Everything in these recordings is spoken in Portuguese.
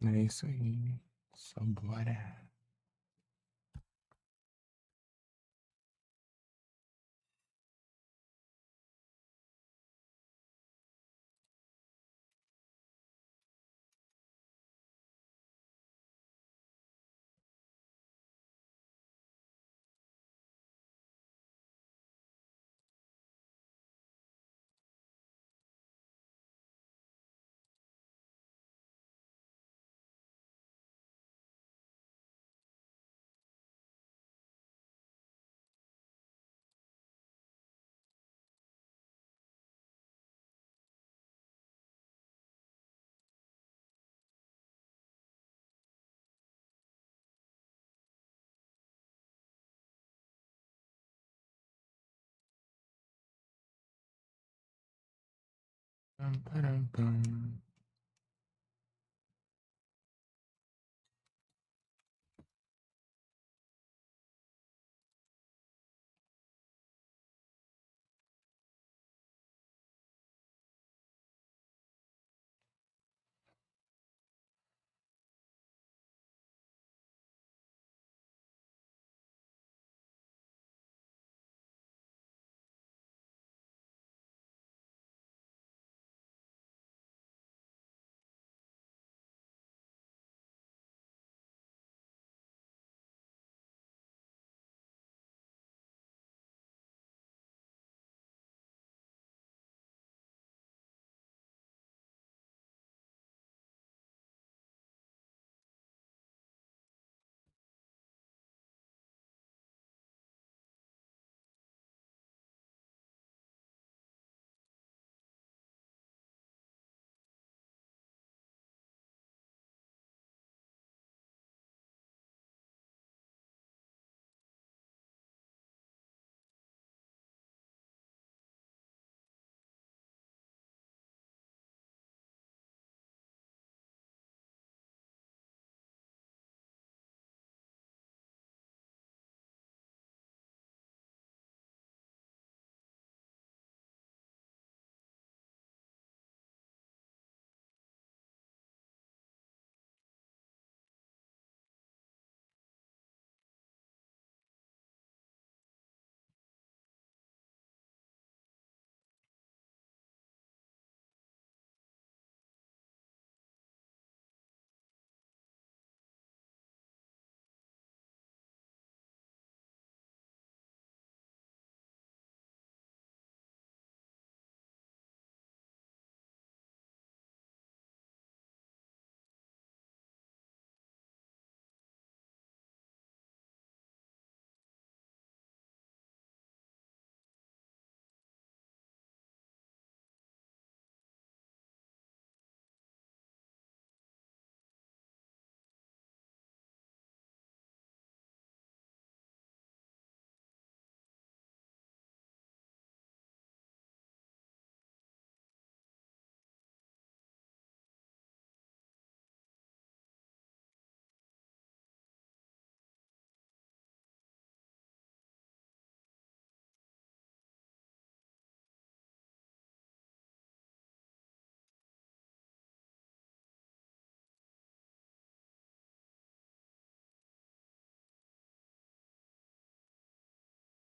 É isso aí. Só bora. Pam, param, pam.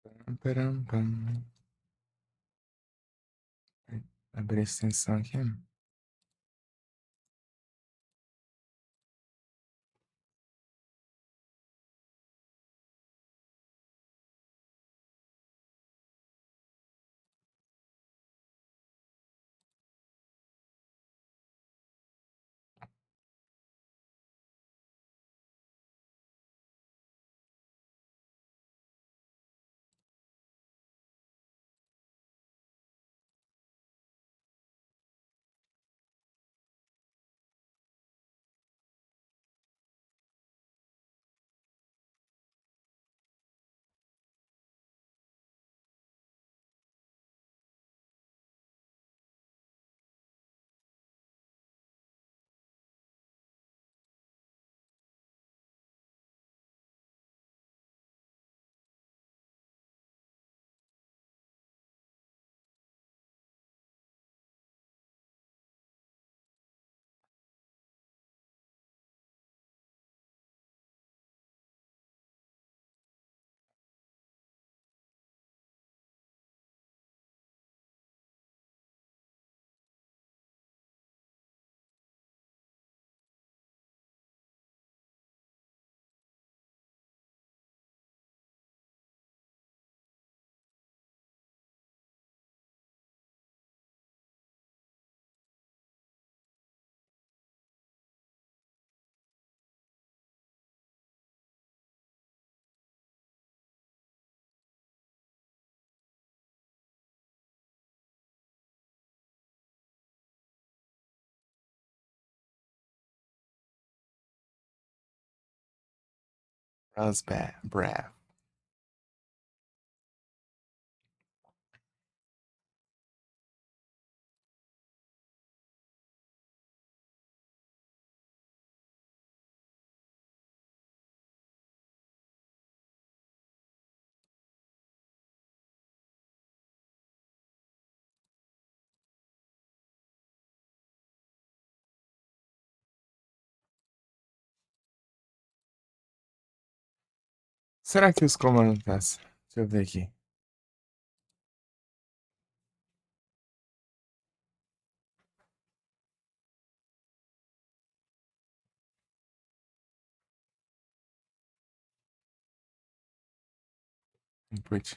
Pam, param, pam. Abrir a extensão aqui. Breath. Será que os comandos passam? Deixa eu ver aqui. Input.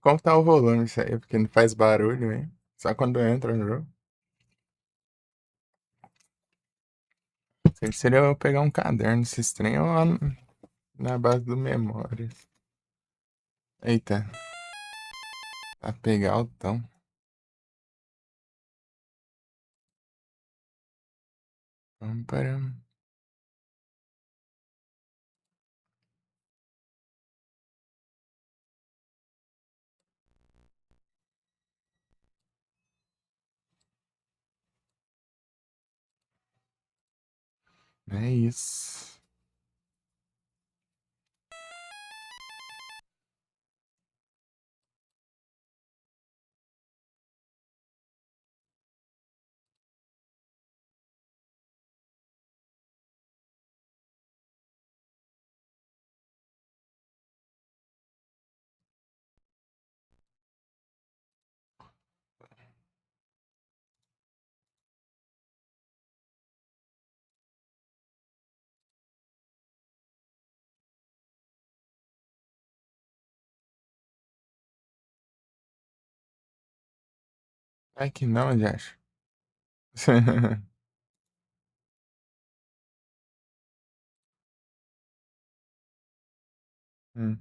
Como tá o volume isso aí? Porque não faz barulho, hein? Só quando entra no jogo. Sei que seria eu pegar um caderno esses trem ou lá na base do memória. Eita, tá pegar altão. Param. É isso. É que não, Josh. Hum,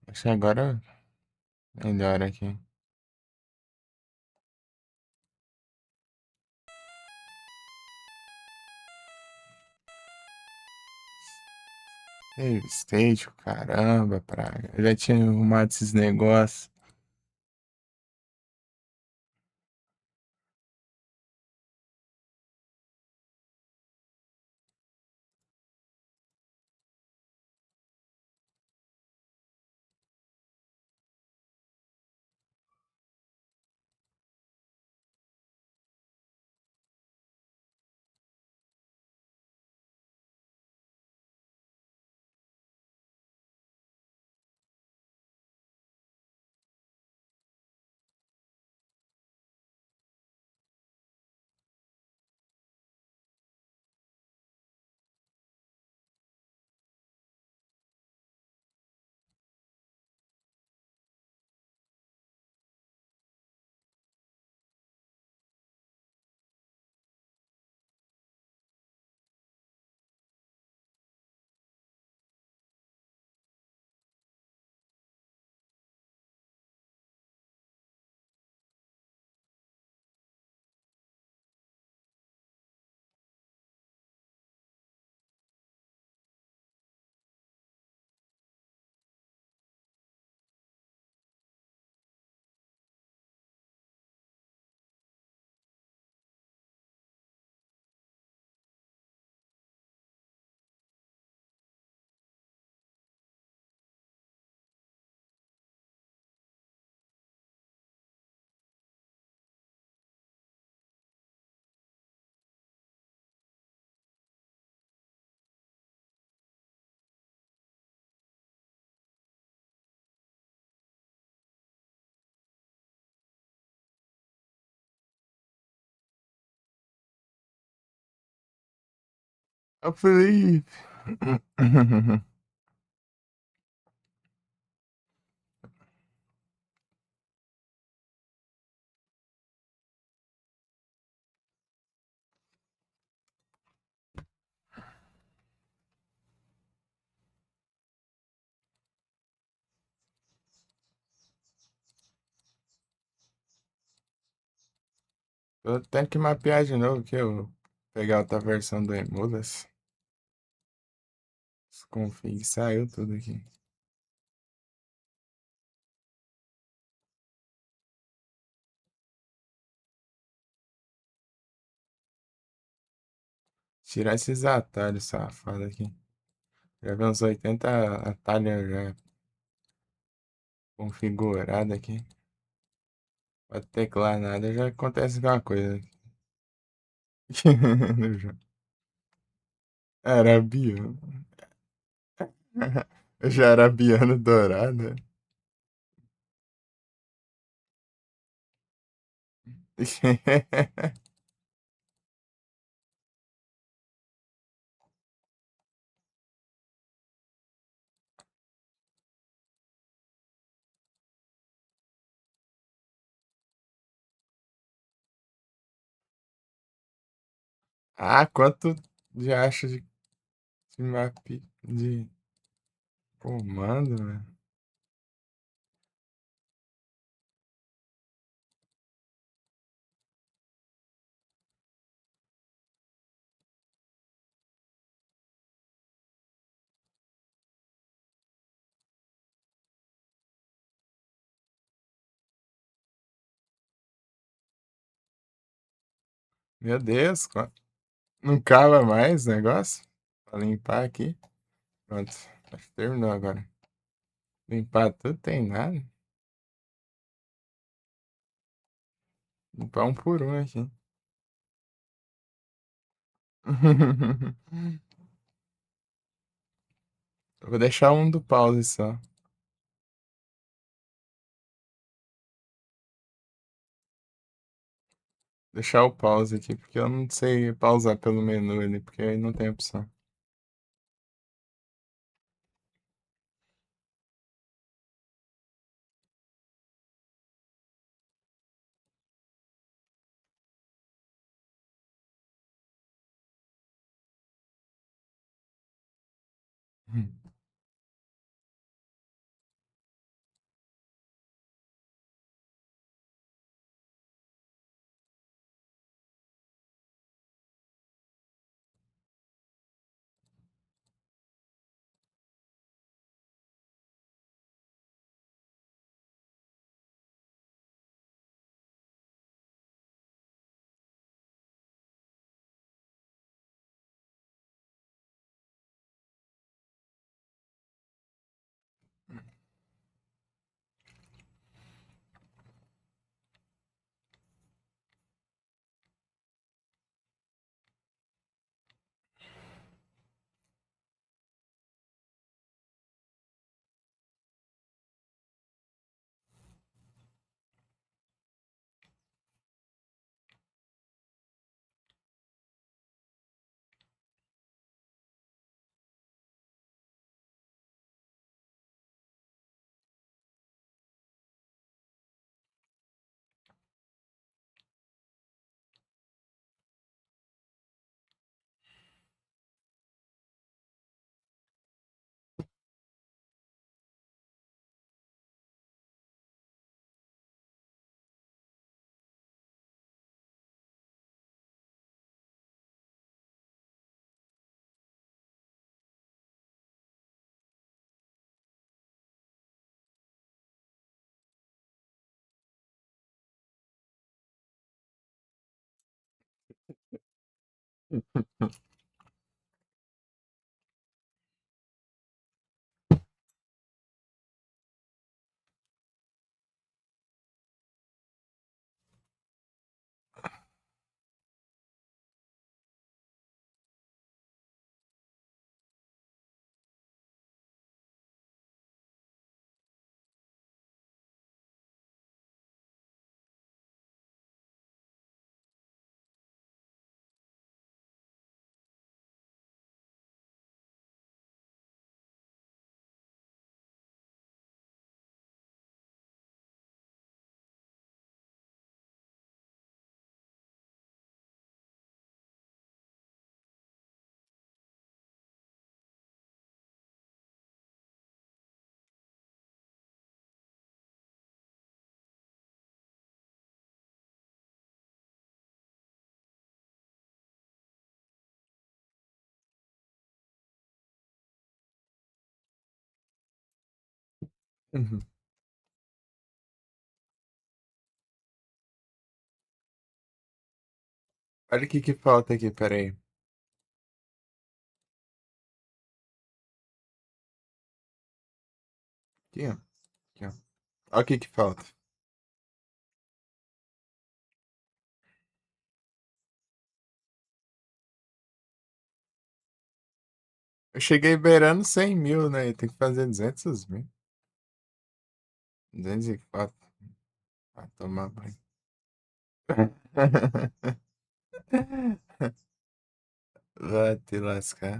Acho que agora melhor aqui. Save state, caramba, praga. Eu já tinha arrumado esses negócios. Ô, Felipe. Eu tenho que mapear de novo que eu pegar outra versão do Emulas. Config, saiu tudo aqui. Tirar esses atalhos safados aqui. Já vi uns 80 atalhos já configurados aqui. Pode teclar nada, já acontece alguma coisa. No jogo. Arabiano. Eu já arabiano dourado. Ah, quanto já acha de map de comando, velho? Meu Deus, não cava mais o negócio? Pra limpar aqui. Pronto, acho que terminou agora. Limpar tudo, tem nada. Limpar um por um aqui. Eu vou deixar um do pause só. Deixar o pause aqui, porque eu não sei pausar pelo menu ali, porque aí não tem opção. Uhum. Olha o que que falta aqui, peraí. Aqui, ó. Aqui, ó. Olha o que que falta. Eu cheguei beirando 100 mil, né? E tem que fazer 200 mil. 204. Ah, tomar banho. Vai te lascar.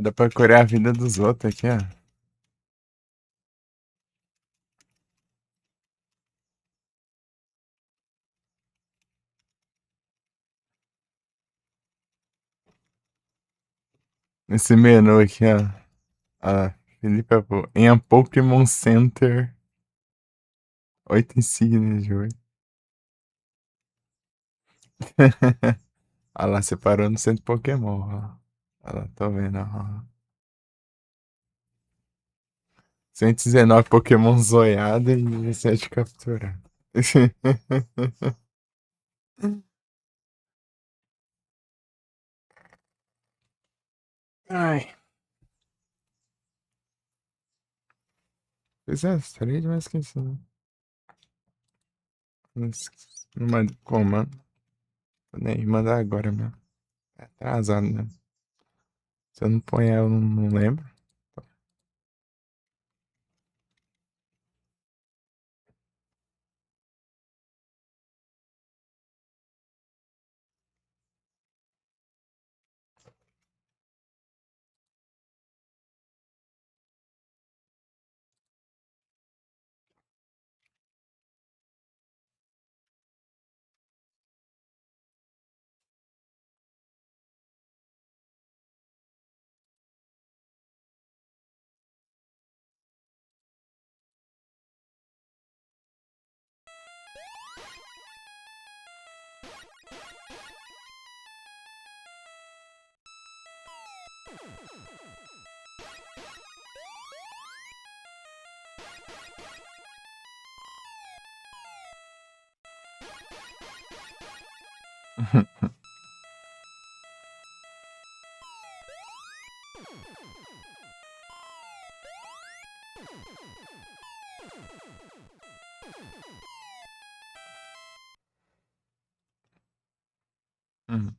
Dá pra procurar a vida dos outros aqui, ó. Nesse menu aqui, ó. Ah, Felipe Apo. Em a Pokémon Center. 8 insígnias de ouro. Olha lá, separou no centro Pokémon, ó. Olha lá, tô vendo, ó. 119 Pokémon zoiados e 17 capturados. Ai. Pois é, estaria demais que isso, né? Não manda comando. Vou nem mandar agora mesmo. É atrasado, né? Se eu não põe ela, eu não lembro. Hum.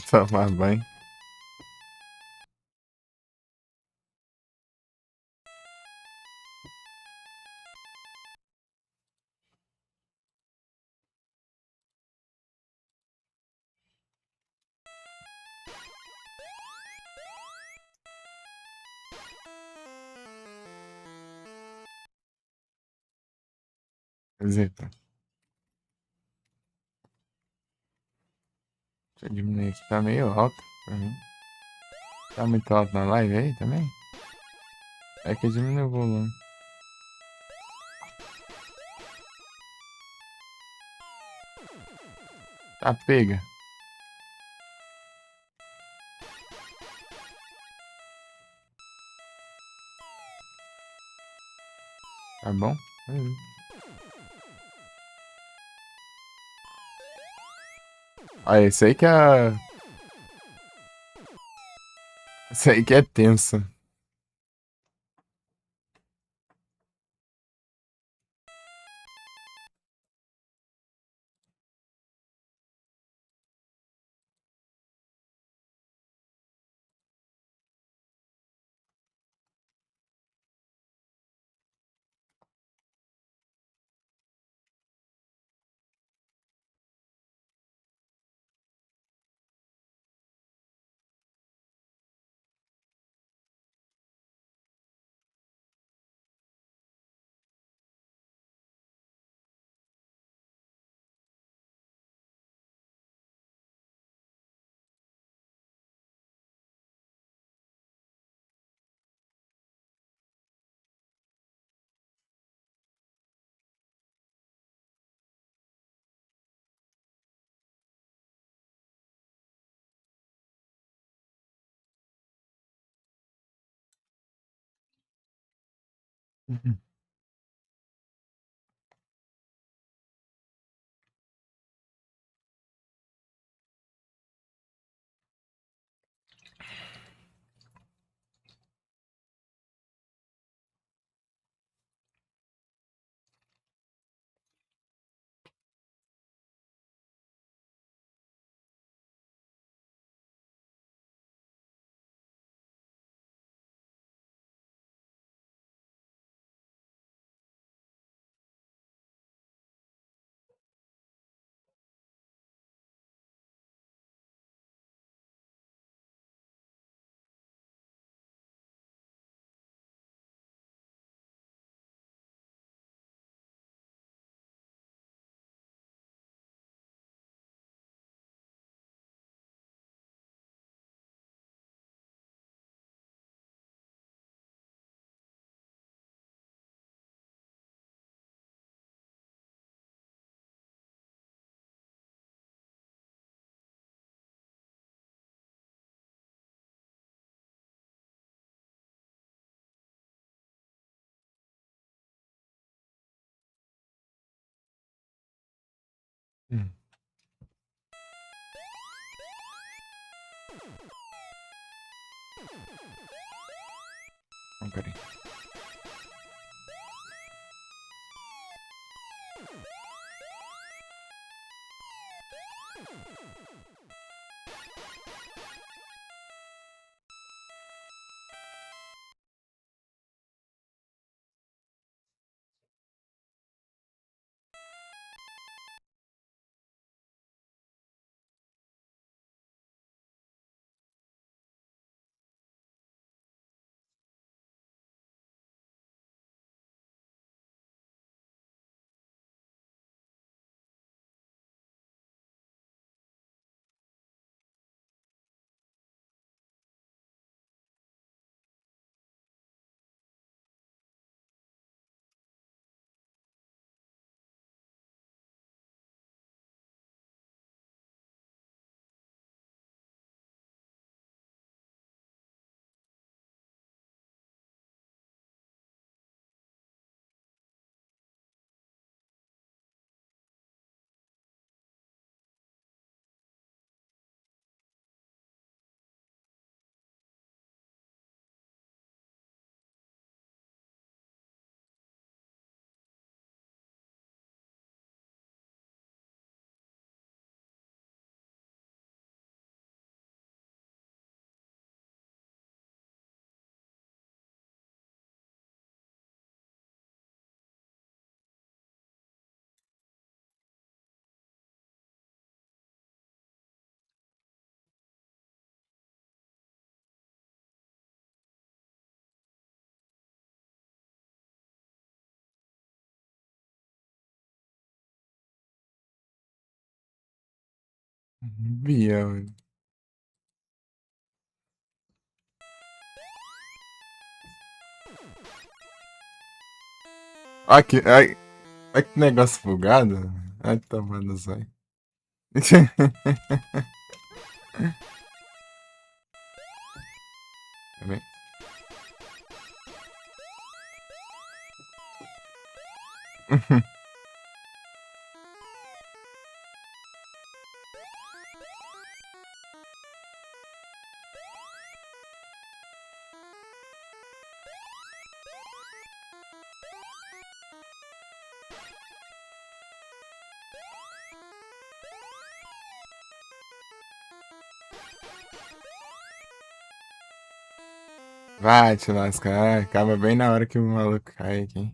Tomar banho. Zeta. Deixa eu diminuir aqui. Tá meio alto pra mim. Tá muito alto na live aí também? É que diminui o volume. Tá, pega. Tá bom? Ah, esse aí que é. Esse aí que é tenso. Uhum. Hum. Peraí. Via. Ai, que negócio bugado. Ai, tomando zóio. Peraí. Vai te lascar. Acaba bem na hora que o maluco cai aqui.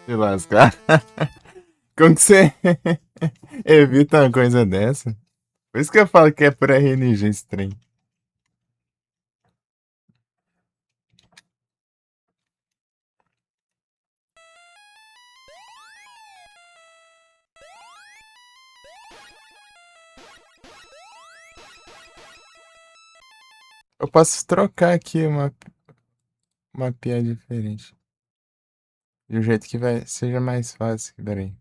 Se lascar. Como que você evita uma coisa dessa? Por isso que eu falo que é por RNG esse trem. Eu posso trocar aqui uma piada diferente. De um jeito que seja mais fácil. Peraí.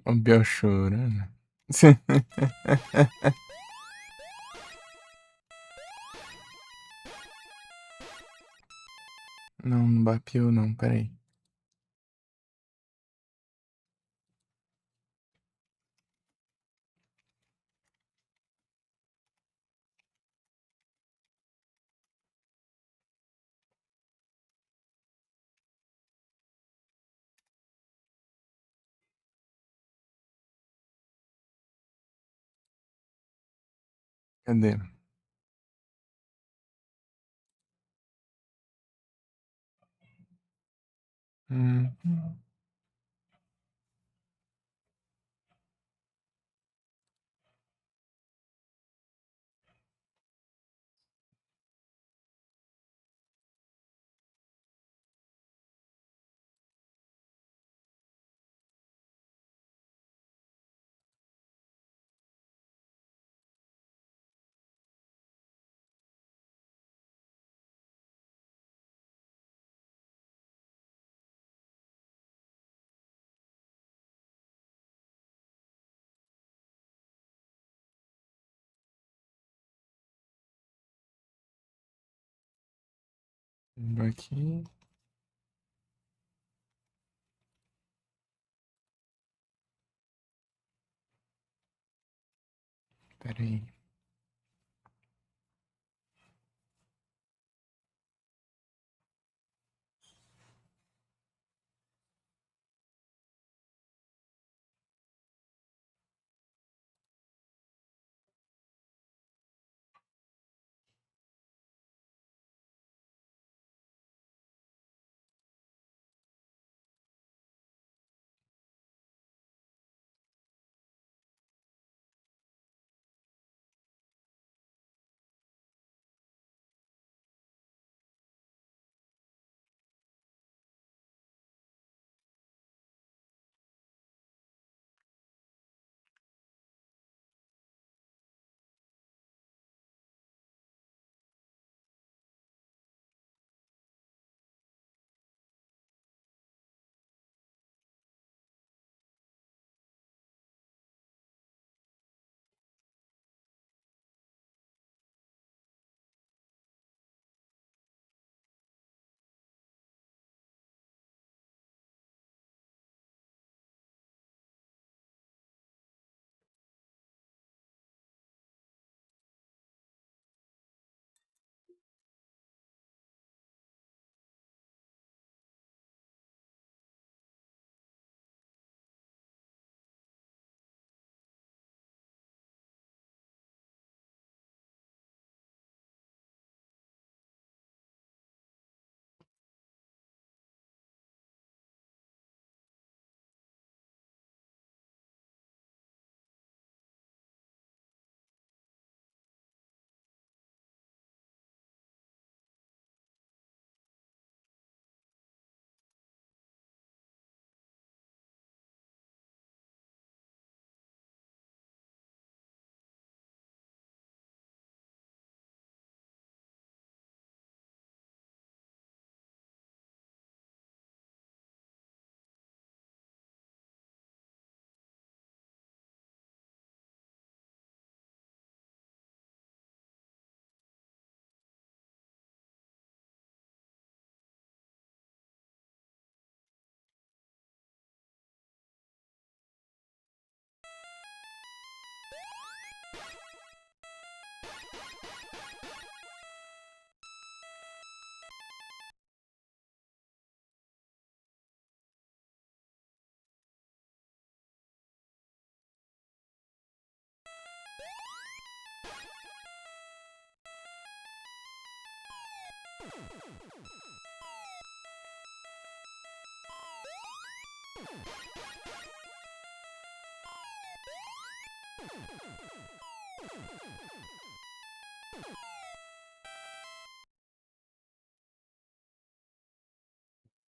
O Biel chorando. Não, não bapiou não, peraí. Cadê? Hum. Vou aqui. Pera aí.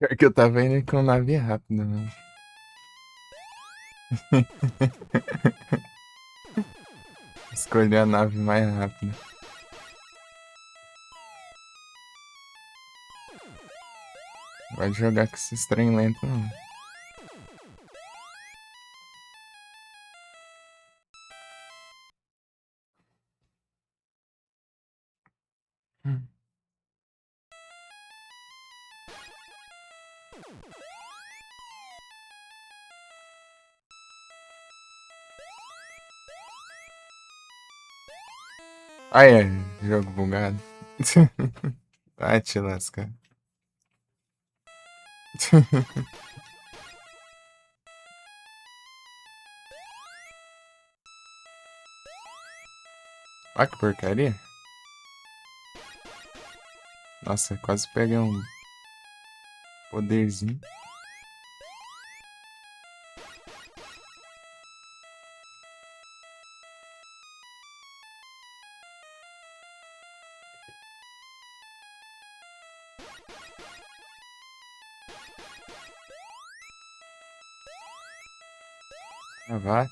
Pior que eu tava indo com nave rápida, mano. Escolhi a nave mais rápida. Vai jogar com esse trem lento, não. Hum. Ai, jogo bugado. Vai te lascar. Olha que porcaria. Nossa, quase peguei um poderzinho. Ah, vai.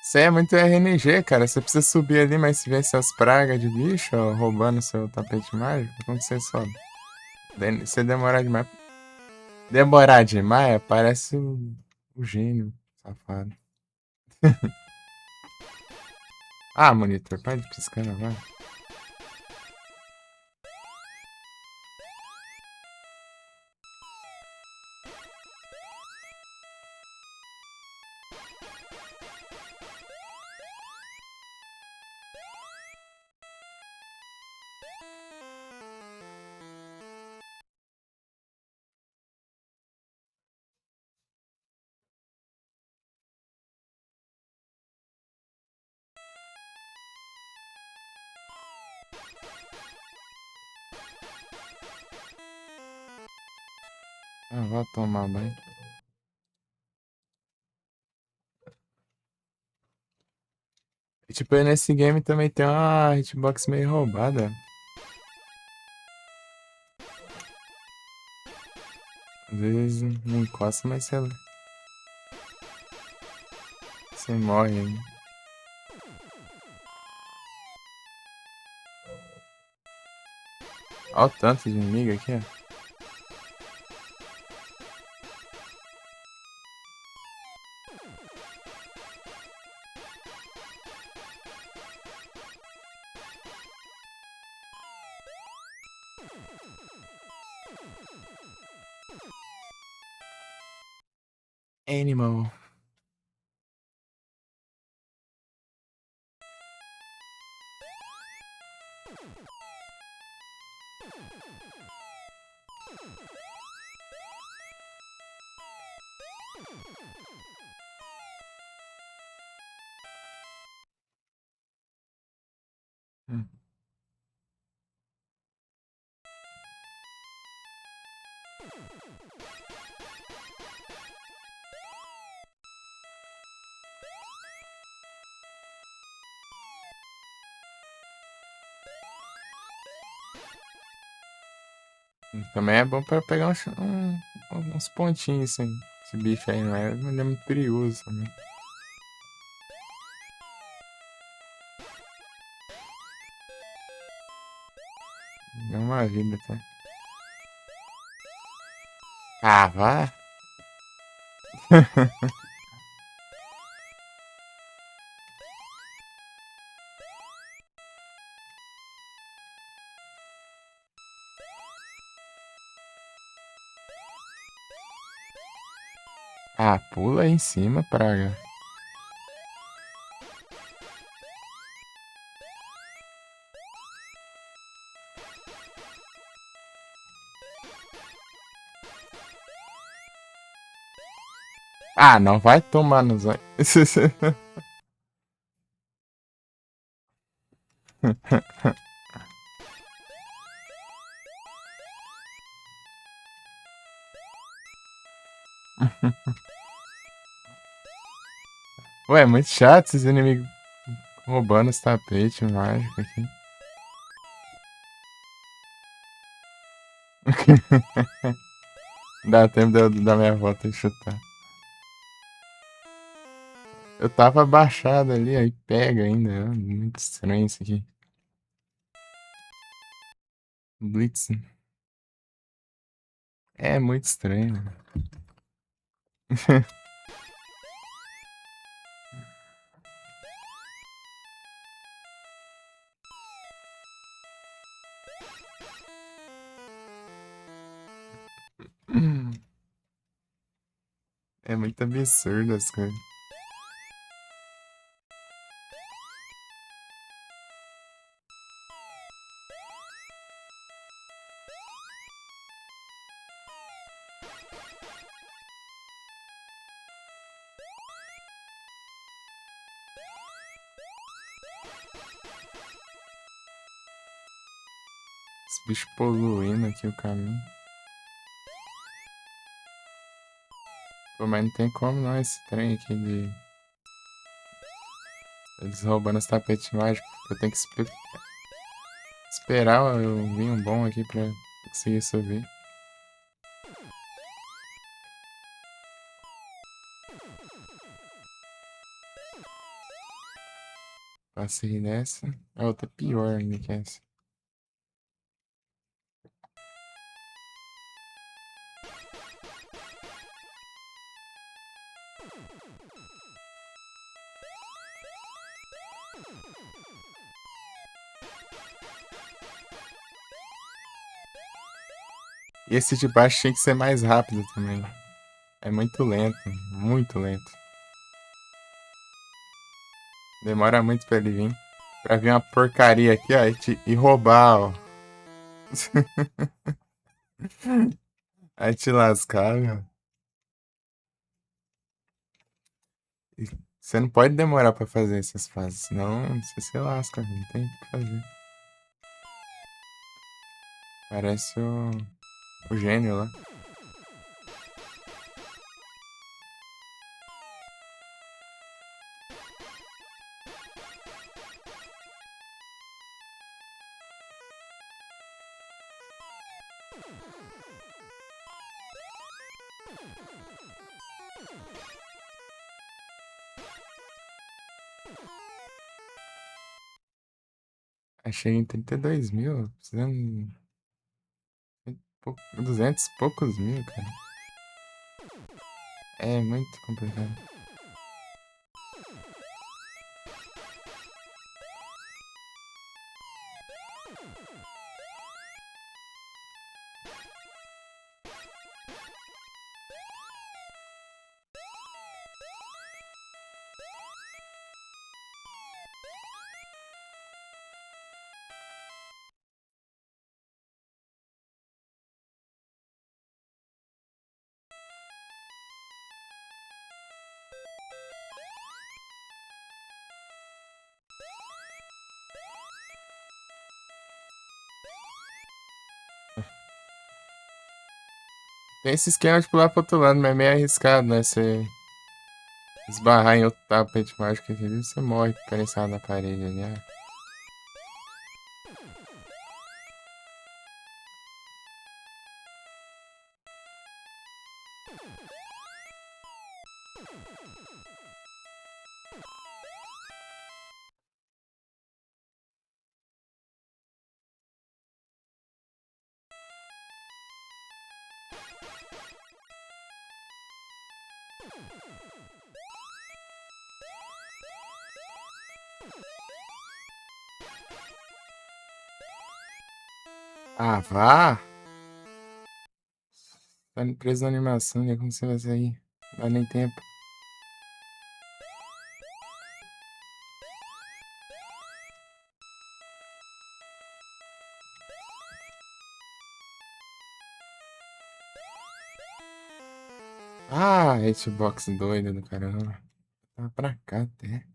Você é muito RNG, cara. Você precisa subir ali, mas se vê essas pragas de bicho ó, roubando seu tapete mágico, como que você sobe? Se demorar demais. Demorar demais, parece o gênio, safado. Ah, monitor, para de piscar, vai. Ah, vou tomar banho. E, tipo, nesse game também tem uma hitbox meio roubada. Às vezes não encosta, mas você morre aí. Olha o tanto de inimigo aqui, ó. Animal. Hum. Também é bom pra pegar uns pontinhos, assim. Esse bicho aí não é, mas ele é muito perigoso também. É uma vida, tá? Ah, vá. Ah, pula aí em cima, praga. Ah, não vai tomar nos olhos. Ué, é muito chato esses inimigos roubando os tapetes mágicos aqui. Dá tempo da minha volta e chutar. Eu tava abaixado ali, aí pega ainda. É muito estranho isso aqui. Blitz. É muito estranho. É muito absurdo as coisas. Esse bicho poluindo aqui o caminho. Pô, mas não tem como não esse trem aqui de... Eles roubando os tapetes mágicos. Eu tenho que esperar eu vir um bom aqui pra conseguir subir. Passei nessa. A outra é pior ainda que essa. E esse de baixo tinha que ser mais rápido também. É muito lento, muito lento. Demora muito pra ele vir. Pra vir uma porcaria aqui, ó, e roubar, ó. Aí te lascar, meu. E você não pode demorar pra fazer essas fases, senão você se lasca, não tem o que fazer. Parece o gênio lá. Achei em 32.000, precisando 200 e poucos mil, cara. É muito complicado. Tem esse esquema de pular pro outro lado, mas é meio arriscado, né? Você esbarrar em outro tapete mágico aqui, você morre careçado na parede ali. Ah. Ah, vá! Tá preso na animação, né? Como você vai sair? Não dá nem tempo. Ah, hitbox doido do caramba. Tá pra cá até.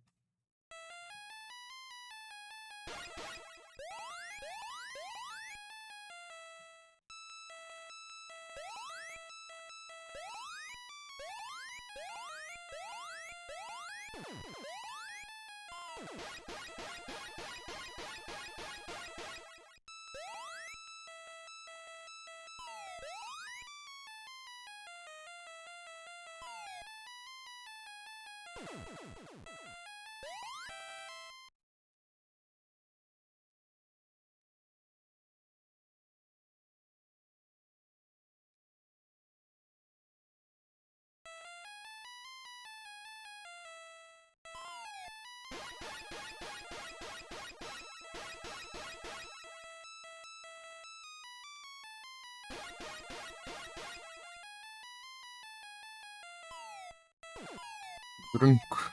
Brunco.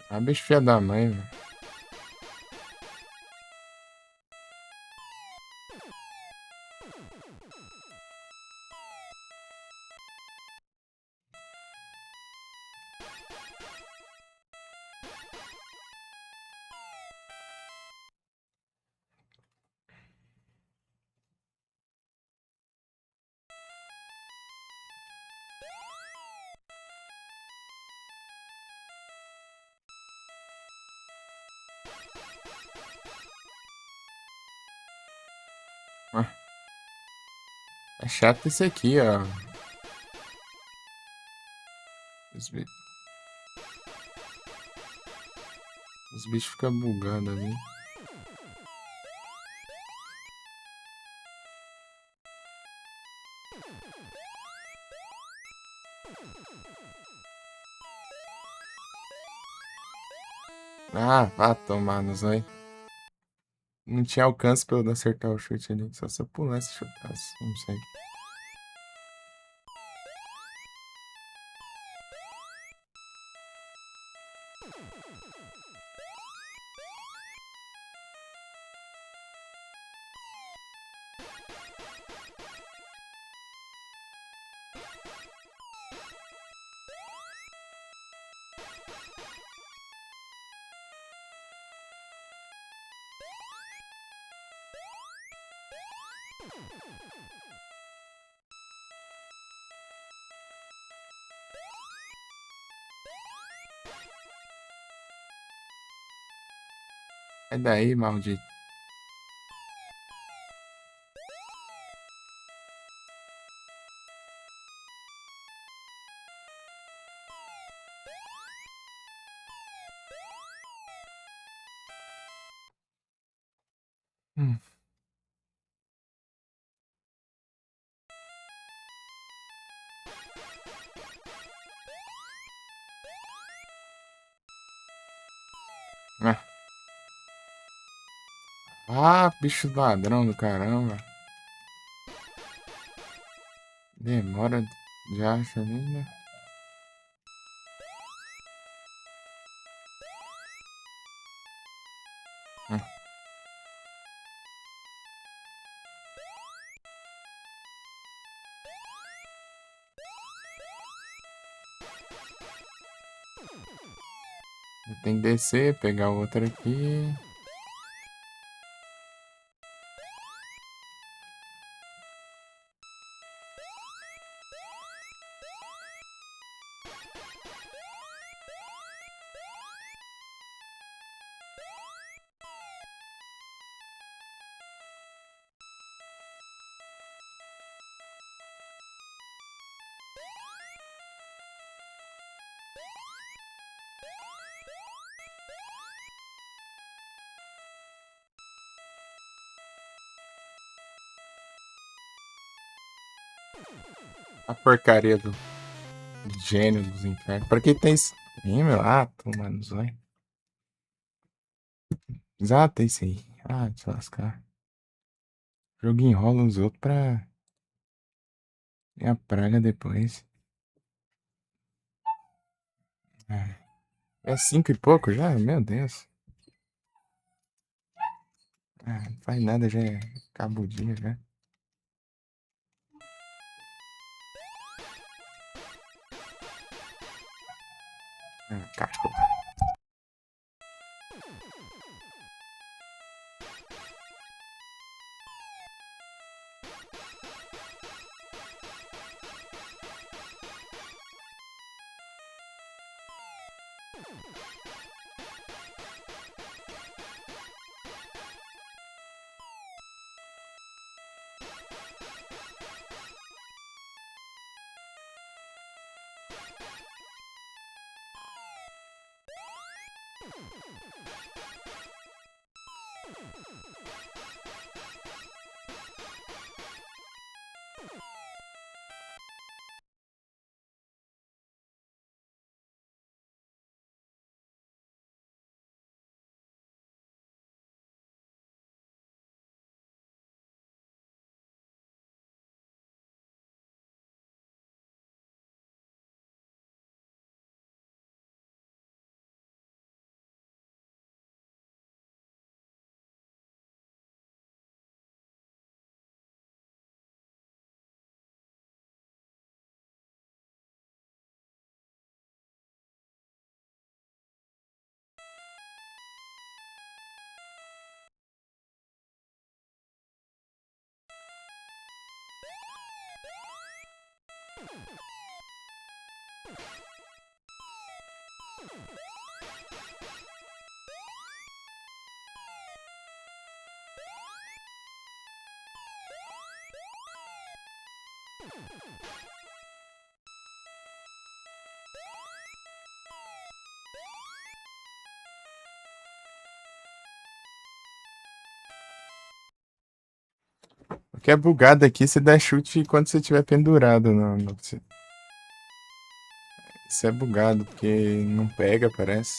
Ah, bicho filha da mãe, velho. É chato esse aqui, ó. Os, bi... Os bichos ficam bugando ali. Ah, vá tomar nos aí. Não tinha alcance pra eu acertar o chute ali. Só se eu pulasse e chutasse. Não sei. É daí, maldito. Hum. Ah. Ah, bicho ladrão do caramba. Demora de acha ainda. Hum. Eu tenho que descer, pegar o outro aqui. A porcaria do gênio dos infernos. Pra que tem isso? Ih, meu. Ah, toma no zóio. Exato, é isso aí. Ah, te lascar. O jogo enrola os outros pra. E a praga depois. É 5 e pouco já? Meu Deus. Ah, não faz nada, já é. Acabou o dia já. Ah, cachorro. O que é bugado aqui, você dá chute quando você estiver pendurado. Isso é bugado, porque não pega, parece.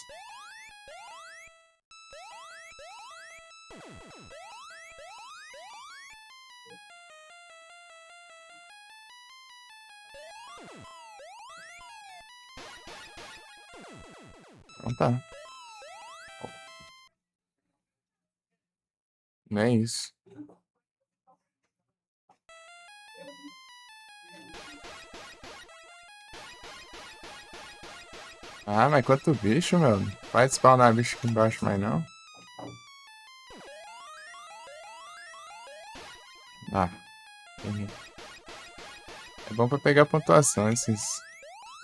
Então tá. Não é isso. Ah, mas quanto bicho, meu. Vai spawnar bicho aqui embaixo, mas não. Ah, entendi. É bom pra pegar pontuação esses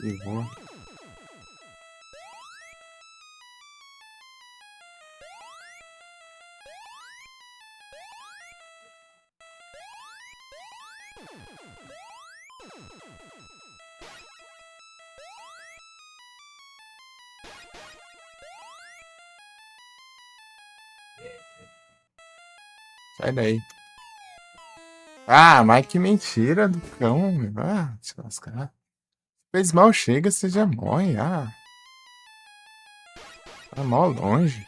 pivô. Sai daí. Ah, mas que mentira do cão, meu. Ah, se lascar. Fez mal, chega, você já morre. Ah, tá mó longe.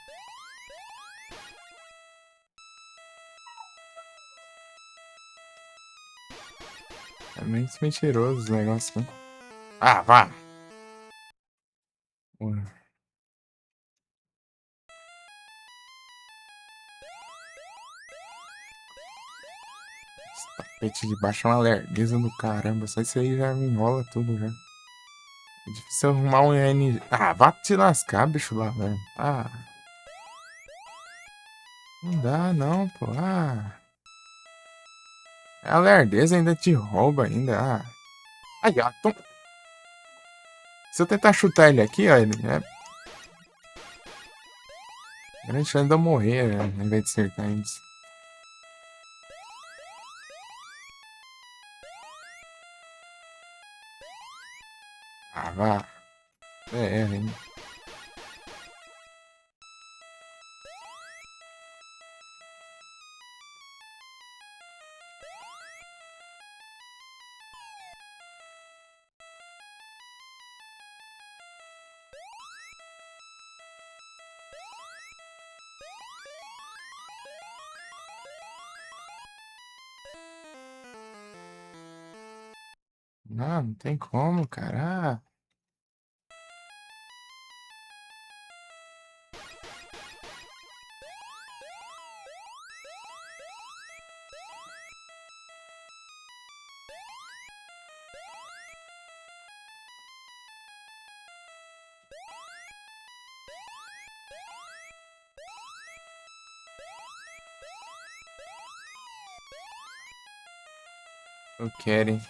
É meio mentiroso os negócios, né? Ah, vá. Ué, esse tapete de baixo é uma lerdeza do caramba. Só isso aí já me enrola tudo já. É difícil arrumar um N. Ah, vá te lascar, bicho lá, velho. Ah, não dá não, pô. Ah, a lerdeza ainda te rouba ainda. Ah. Aí, ó. Se eu tentar chutar ele aqui, ó, ele é grande chance de eu morrer, né, ao invés de acertar eles. Ah, vá. Hein. Não tem como, cara. Ah, eu quero, hein.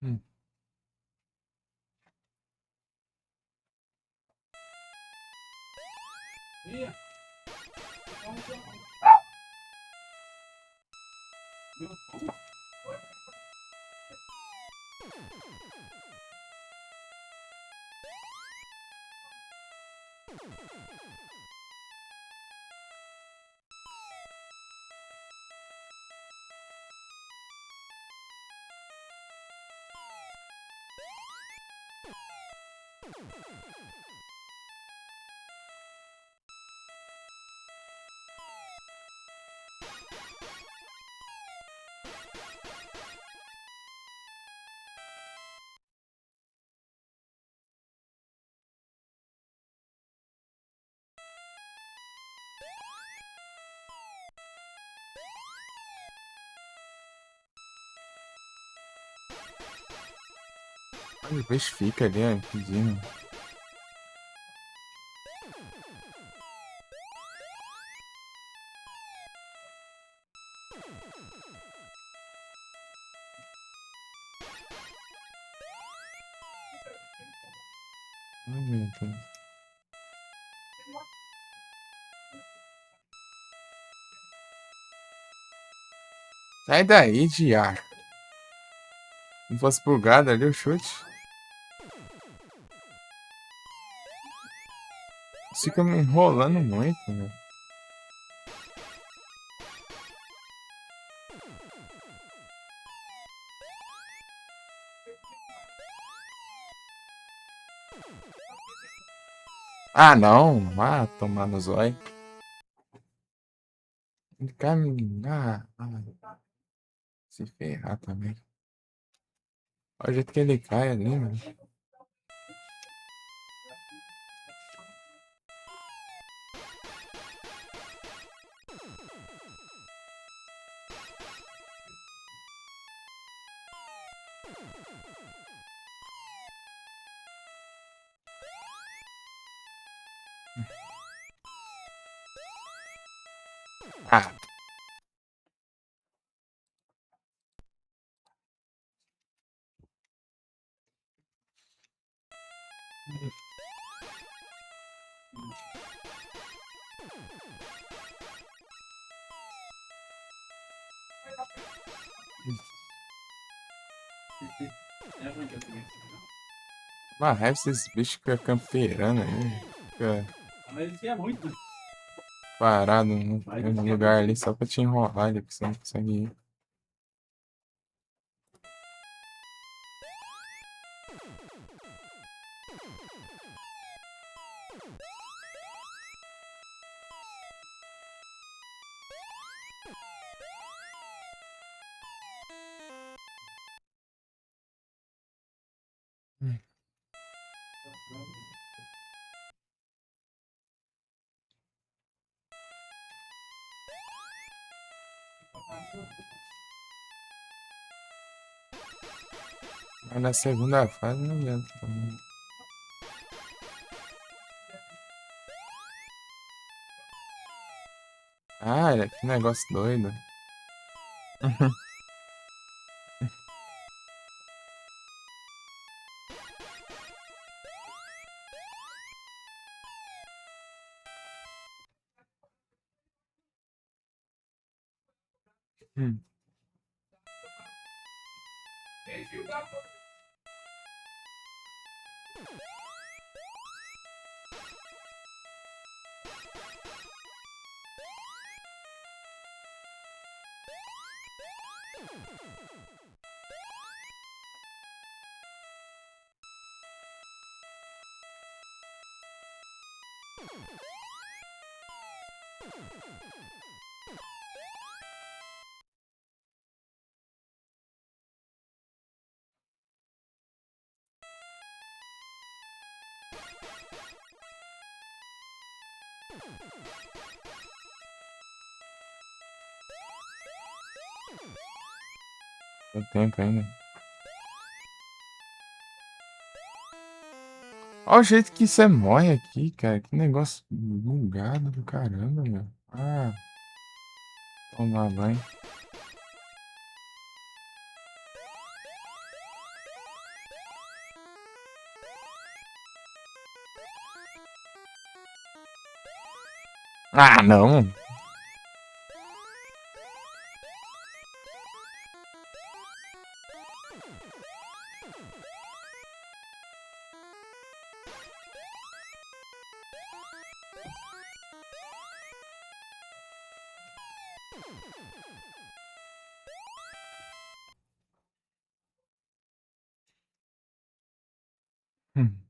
Hum. Olha, o bicho fica ali, ó, pedindo. Ai, meu Deus. Sai daí, diacho. Se não fosse bugado ali o chute. Fica me enrolando muito, meu. Ah, não. Ah, tomar no zóio. Caminhar. Se ferrar também. Olha o jeito que ele cai ali, mano. Ah, uma raiva esses bichos ficam campeirando aí. Fica parado no lugar ali só pra te enrolar ali, porque você não consegue ir. Mas na segunda fase não adianta também. Ah, que negócio doido. Hum. Tem tempo ainda. Olha o jeito que você morre aqui, cara. Que negócio bugado do caramba, meu. Ah, tomar banho. Ah, não. Hum.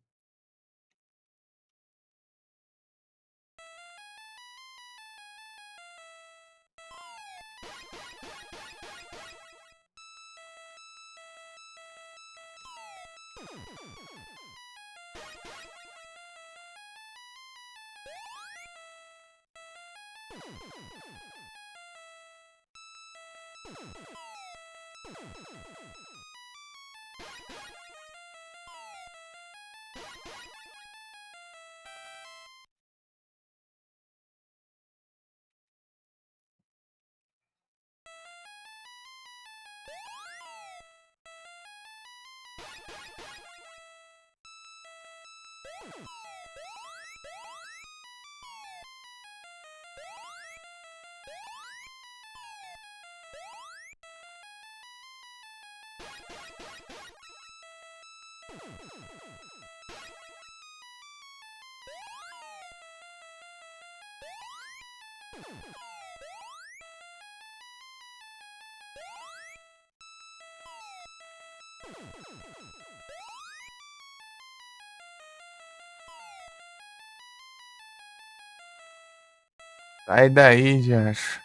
Sai daí, já acho.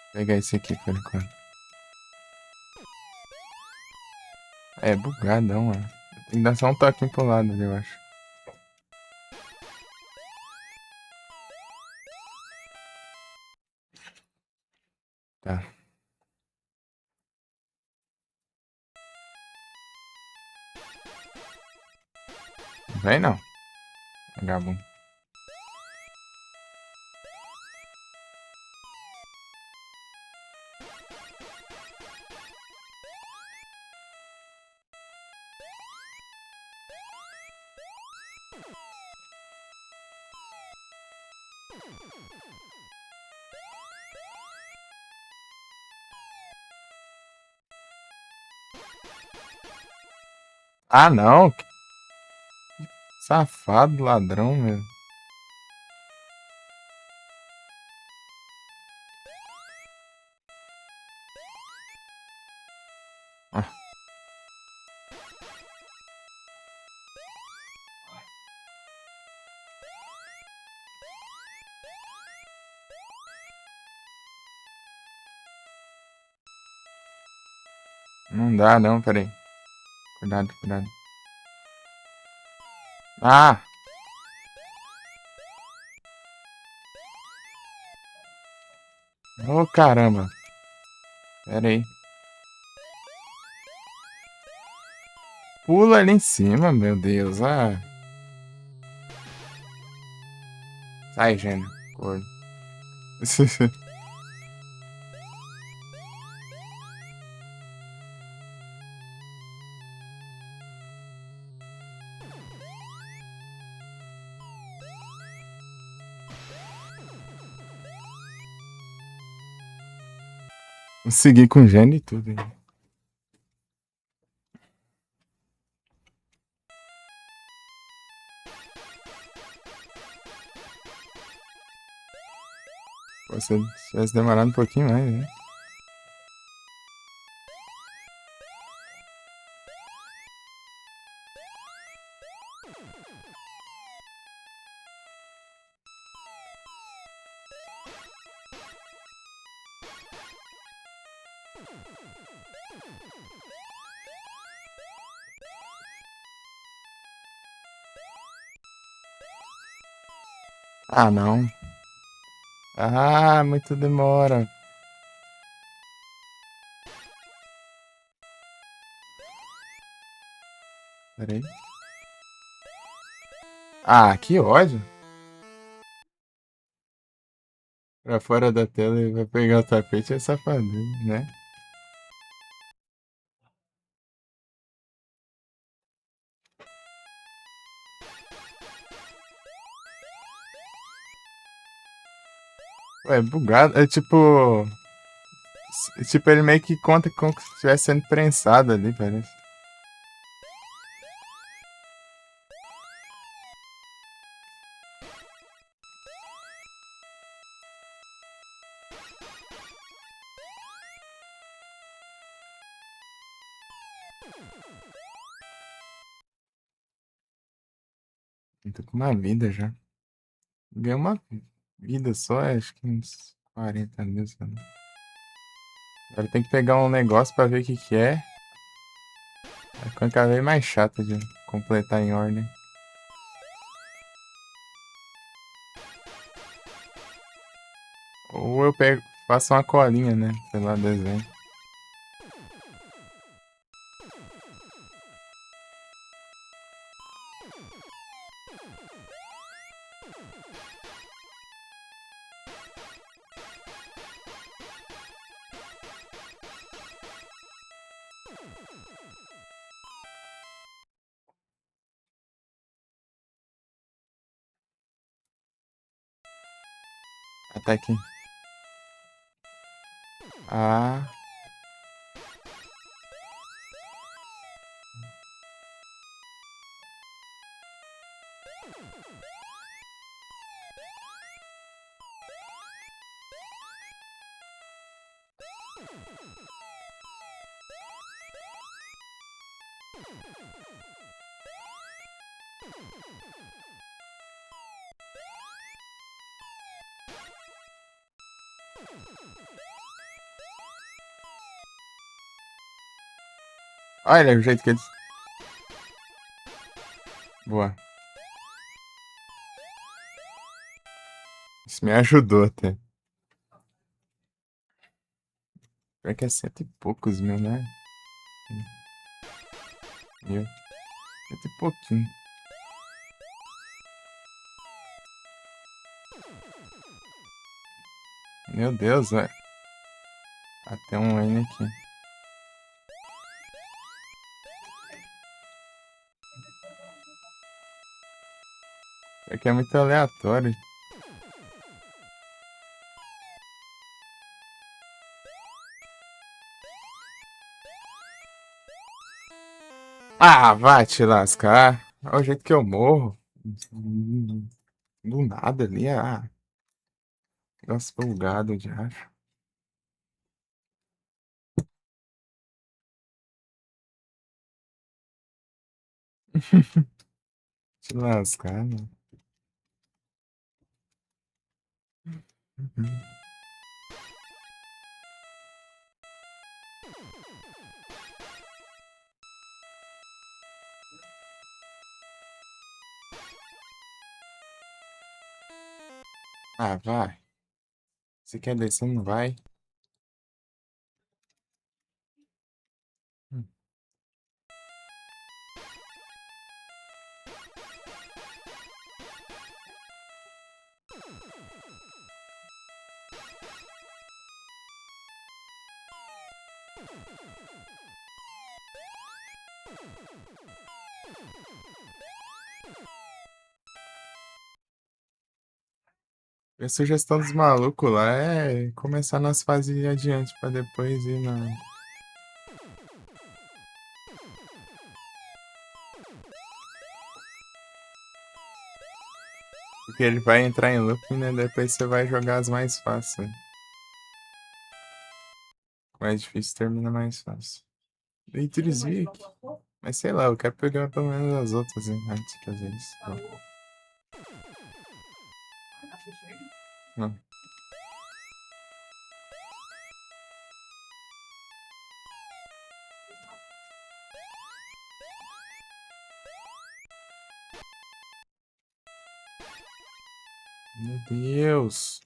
Vou pegar esse aqui por enquanto. É bugadão, mano. Tem que dar só um toquinho pro lado ali, eu acho. Tá. Não vem não. Vagabundo. Ah, não. Que safado, ladrão, meu. Ah, não dá, não, peraí. Cuidado, cuidado. Ah! Ô, caramba. Pera aí. Pula ali em cima, meu Deus. Ah. Sai, gênio. Corno. Consegui com gênio e tudo, hein. Pô, se tivesse demorado um pouquinho mais, né? Ah, não. Ah, muito demora. Pera aí. Ah, que ódio. Pra fora da tela e vai pegar o tapete é safadeza, né? Ué, bugado. É tipo. Tipo, ele meio que conta como se estivesse sendo prensado ali, parece. Eu tô com uma vida já. Ganhei uma vida só, acho que uns 40 mil, sei lá. Agora tem que pegar um negócio pra ver o que que é. É cada vez mais chato de completar em ordem. Ou eu pego, faço uma colinha, né? Sei lá, desenho. Até aqui. Ah. Olha o jeito que eles. Boa. Isso me ajudou até. Pior que é 100 e poucos mil, né? Mil. 100 e pouquinho. Meu Deus, velho. Até um N aqui. Pior que é muito aleatório. Ah, vai te lascar. Olha o jeito que eu morro. Do nada ali, ah. Negócio bugado de acho. Te lascar, mano. Ah, vai. Se quer descer, não vai. A sugestão dos malucos lá é começar nas fases adiante pra depois ir na. Porque ele vai entrar em looping, né? Depois você vai jogar as mais fáceis. O mais difícil termina mais fácil. Leitrizic. Mas sei lá, eu quero pegar pelo menos as outras antes que às vezes. Não. Meu Deus.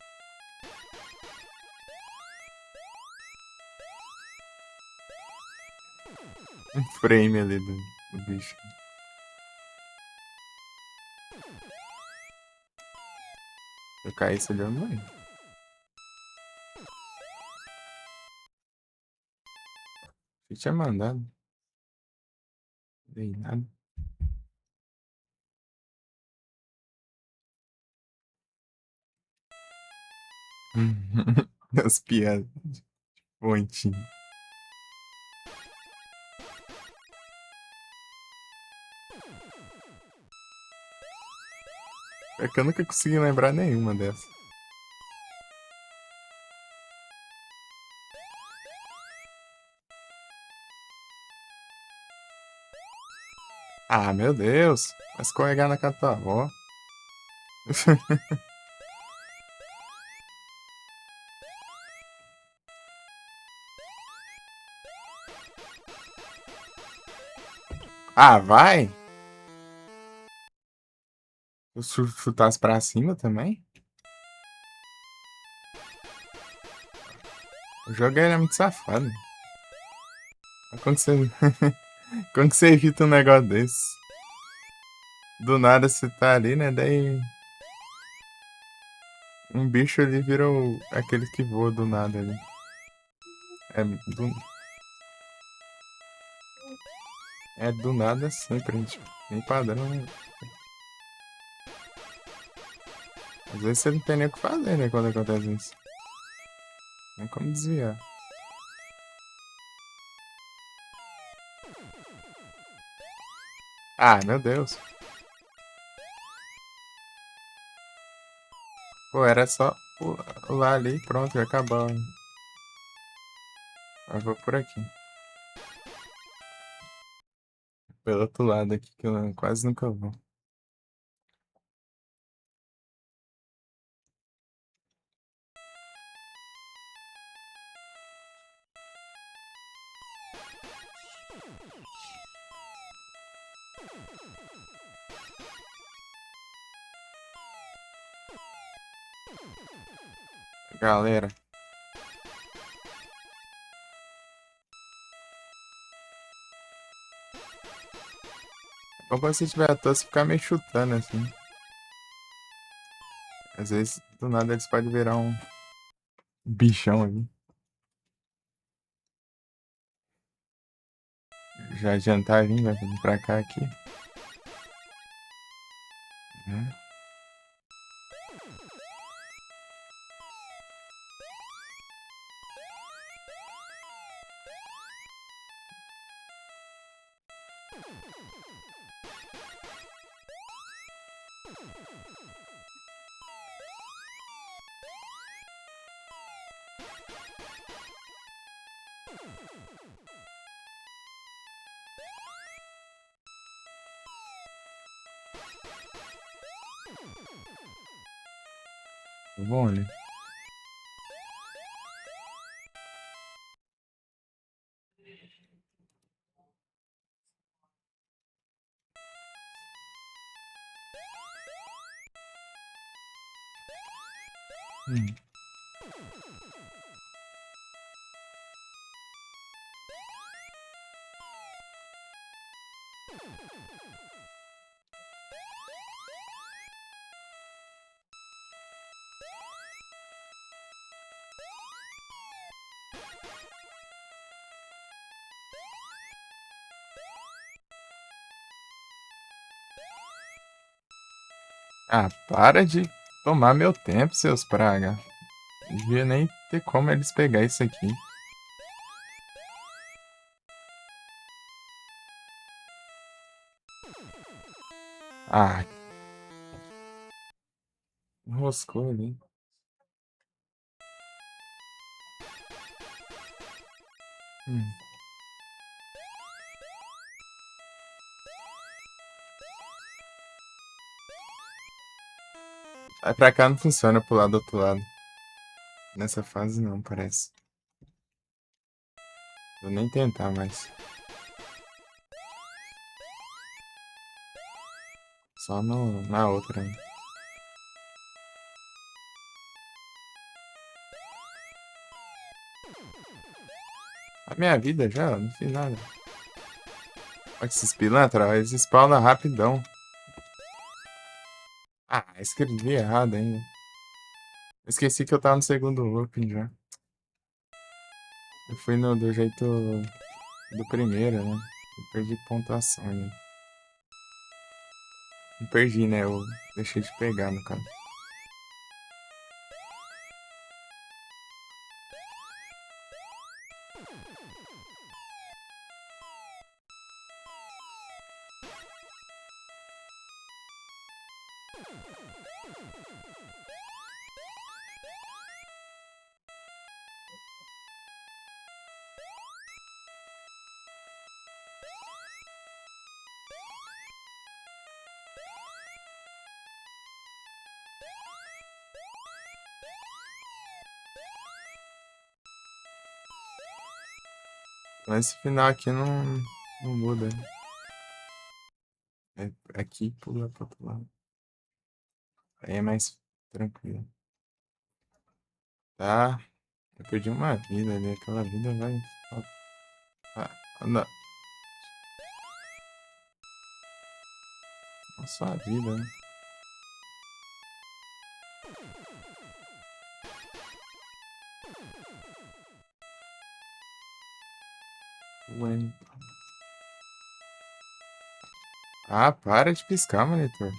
Um frame ali do bicho. Se eu cair, você deu não vai. Eu tinha mandado. Não dei nada. As piadas. Pontinho. É que eu nunca consegui lembrar nenhuma dessas. Ah, meu Deus. Vai escorregar na cara da tua avó. Ah, vai? Eu chutasse pra cima também? O jogo ele é muito safado. Quando você, quando você evita um negócio desse, do nada você tá ali, né? Daí um bicho ali vira aquele que voa do nada ali. É do, é do nada sempre, gente. Nem padrão, né? Às vezes você não tem nem o que fazer, né, quando acontece isso. Nem como desviar. Ah, meu Deus. Pô, era só pular ali e pronto, ia acabar. Eu vou por aqui. Pelo outro lado aqui, que eu quase nunca vou. Galera, é bom quando você tiver à toa, você ficar meio chutando assim. Às vezes, do nada, eles podem virar um bichão ali. Já adiantar vir, vai vir pra cá aqui. Né? Tá bom ali. Hum. Ah, para de tomar meu tempo, seus praga. Não devia nem ter como eles pegar isso aqui. Ah, enroscou ali. Hum. Aí pra cá não funciona pular do outro lado. Nessa fase não, parece. Vou nem tentar mais. Só no, na outra ainda. A minha vida já, não fiz nada. Olha esses pilantra, eles spawnam rapidão. Ah, escrevi errado ainda. Esqueci que eu tava no segundo looping já. Eu fui no, do jeito do primeiro, né? Eu perdi pontuação ali. Não perdi, né? Eu deixei de pegar, no caso. Mas esse final aqui não muda. É, aqui pula pro outro lado. Aí é mais tranquilo. Tá? Eu perdi uma vida ali. Aquela vida vai. Ah, anda. Só a vida, né? Ué. Ah, para de piscar, monitor.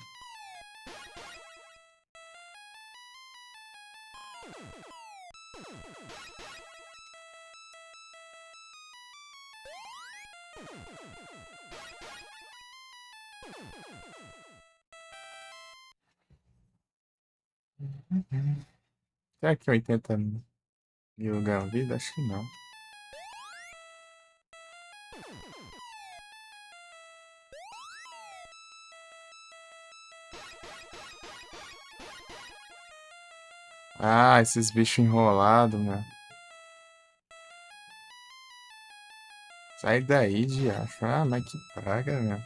Será que 80 mil ganham vida? Acho que não. Ah, esses bichos enrolados, mano. Sai daí, diacho. Ah, mas que praga, meu.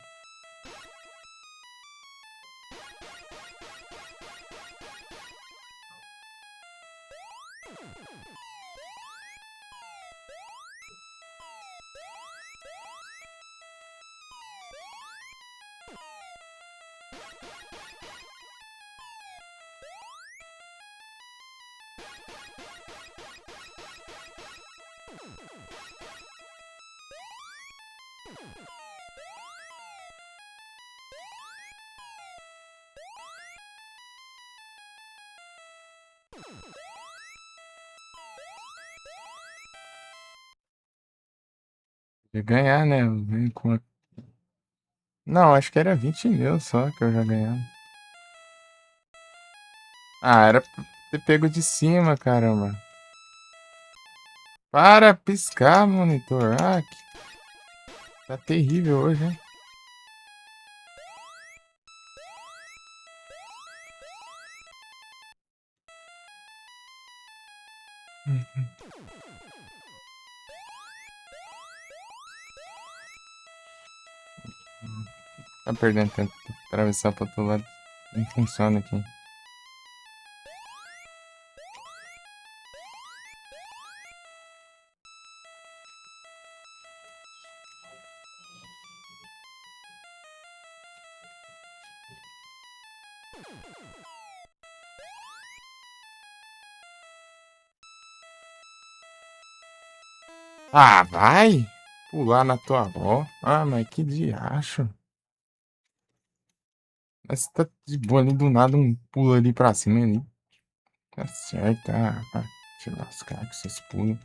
De ganhar, né? Não, acho que era 20 mil só que eu já ganhava. Ah, era pra ter pego de cima, caramba. Para piscar, monitor. Ah, tá terrível hoje, hein? Tá perdendo tempo pra atravessar pro outro lado. Não funciona aqui. Ah, vai! Pular na tua avó. Ah, mas que diacho. Mas você tá de boa ali do nada, um pulo ali pra cima ali. Tá certo, vai te lascar com esses pulos.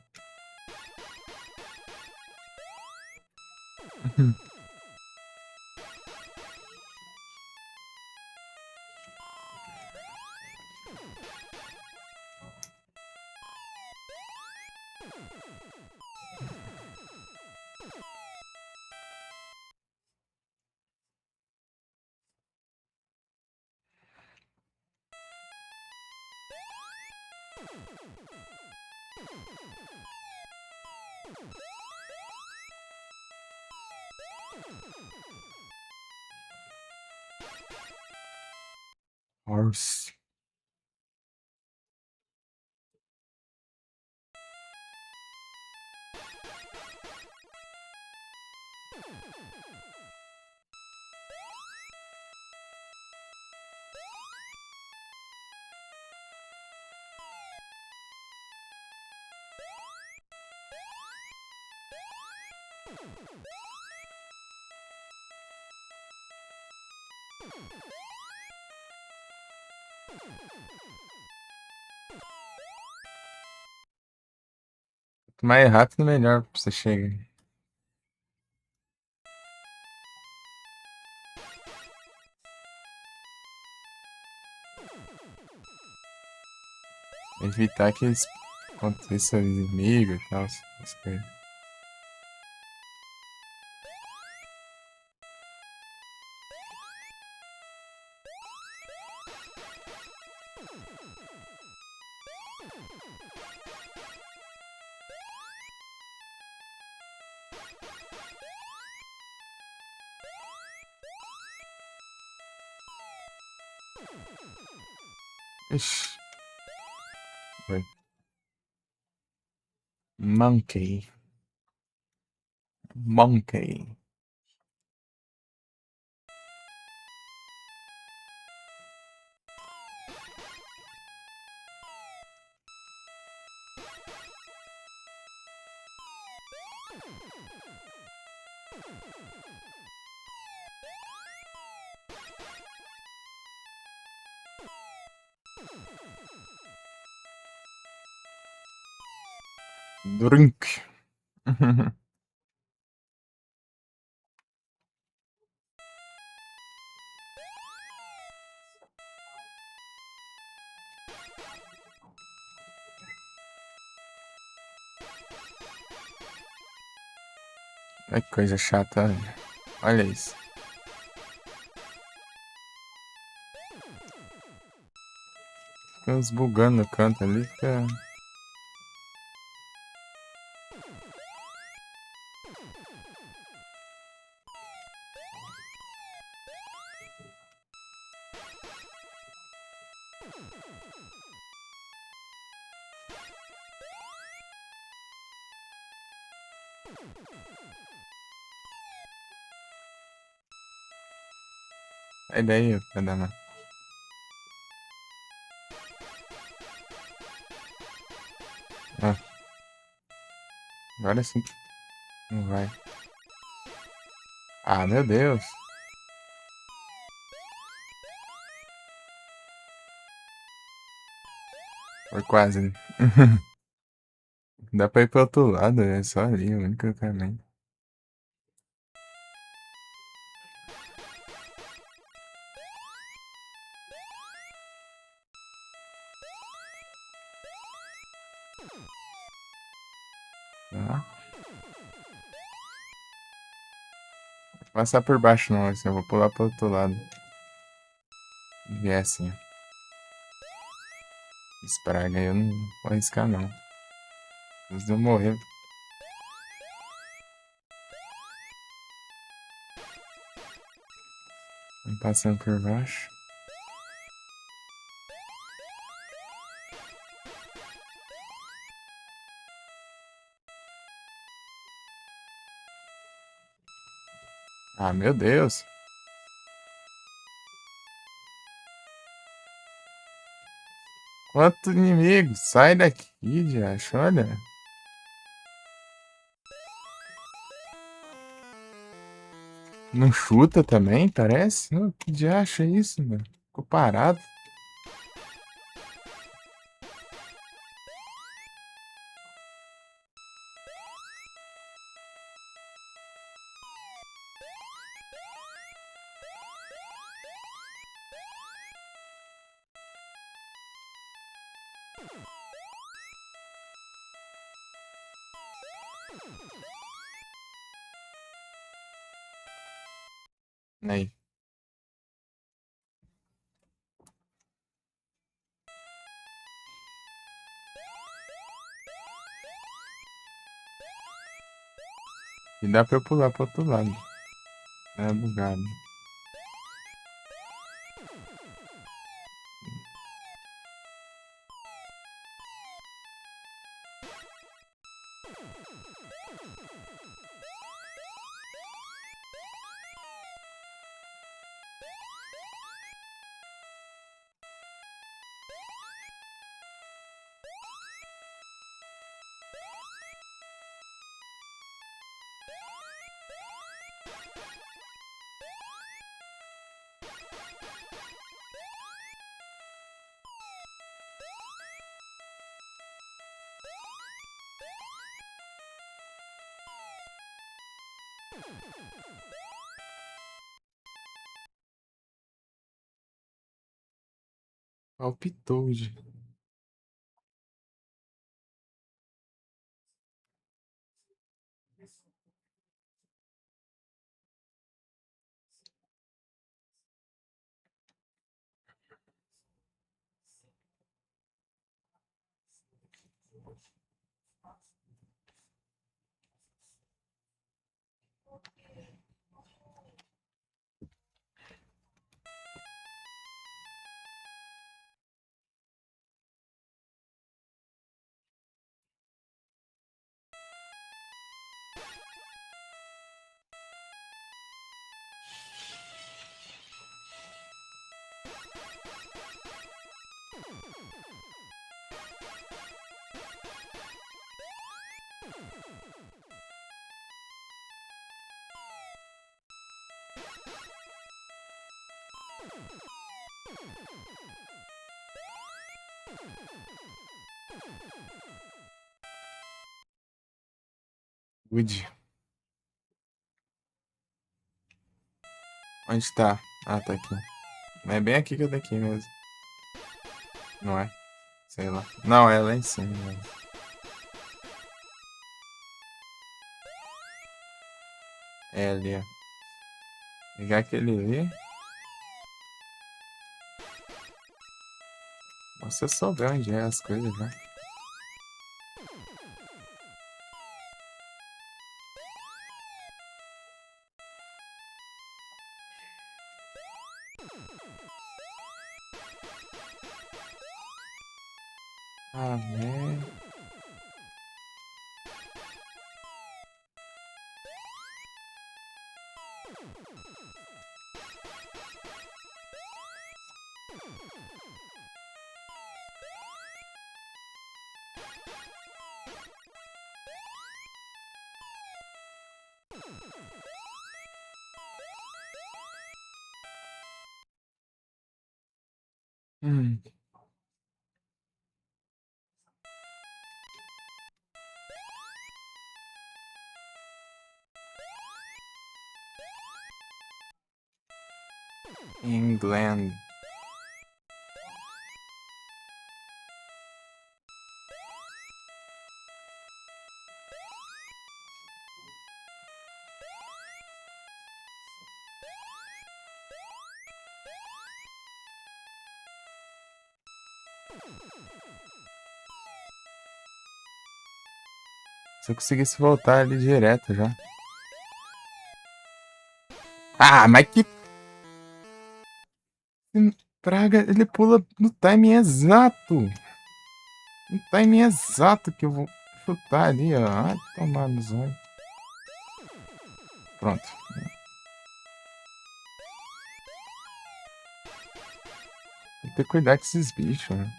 Horse. Quanto mais rápido, melhor pra você chegar. Evitar que aconteça inimigo e tal. Essas coisas. Ixi, foi. Monkey. Monkey. Drink. Ai, que coisa chata. Olha isso. Fica uns bugando no canto ali. Fica... Sai daí, cadê? Ah, agora sim. Não vai. Ah, meu Deus. Foi quase, né? Dá pra ir pro outro lado, é só ali, o único caminho. Tá? Passar por baixo não, assim, eu vou pular pro outro lado. E é assim, ó. Espraga aí, eu não vou arriscar não. Antes de eu morrer. Vamos passando por baixo. Ah, meu Deus. Quanto inimigo? Sai daqui, diacho, olha. Não chuta também, parece? Que diacho é isso, mano? Ficou parado. Aí. E dá pra eu pular pro outro lado. É bugado. Palpitou, gente. Woody. Onde tá? Ah, tá aqui. É bem aqui que eu daqui mesmo. Não é? Sei lá. Não, é lá em cima, velho. É ali, ó. Pegar aquele ali. Nossa, eu souber onde é as coisas já. Ah, né? Hum. England. Se eu conseguisse voltar ali direto já. Ah, mas que praga, ele pula no timing exato. No timing exato que eu vou chutar ali, ó. Ai, tomar nos olhos. Pronto. Tem que ter cuidado com esses bichos, né?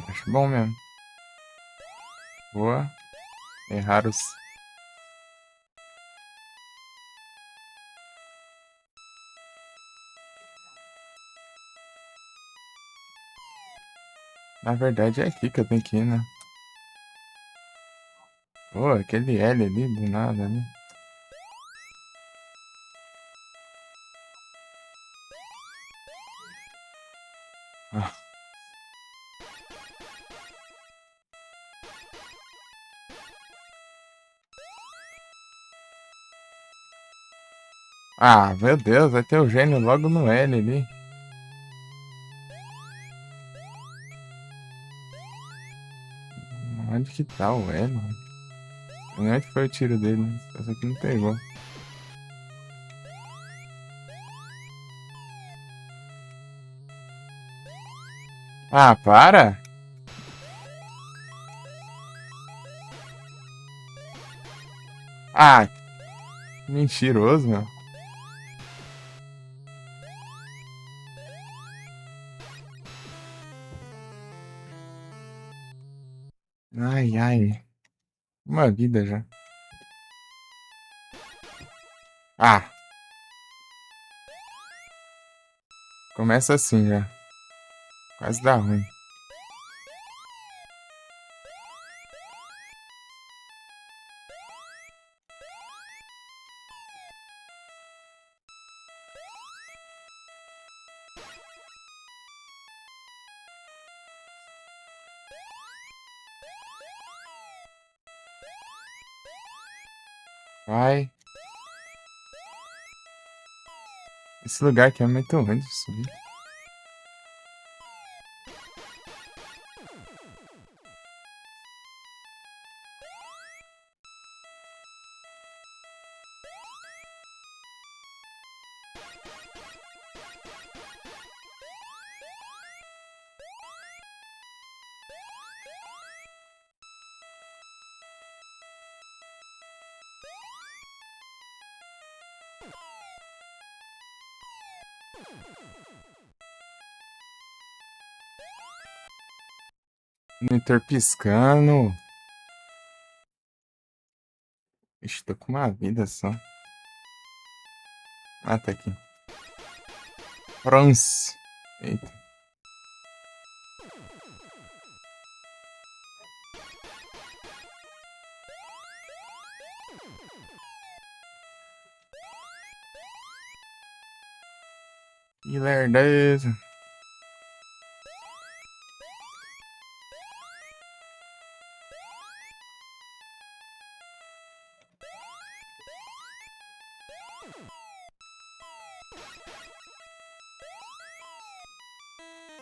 Acho bom mesmo. Boa. Errar os. Na verdade é aqui que eu tenho que ir, né? Pô, aquele L ali do nada, né? Ah, ah, meu Deus, vai ter o gênio logo no L ali. Onde que tá o L? Onde foi o tiro dele? Essa aqui não pegou. Ah, para! Ah, mentiroso, meu. Ai, ai. Uma vida já. Ah, começa assim já. Quase dá ruim. Vai. Esse lugar aqui é muito ruim de subir. Monitor piscando. Ixi, tô com uma vida só. Ah, tá aqui. France. Eita. Que lerdeza.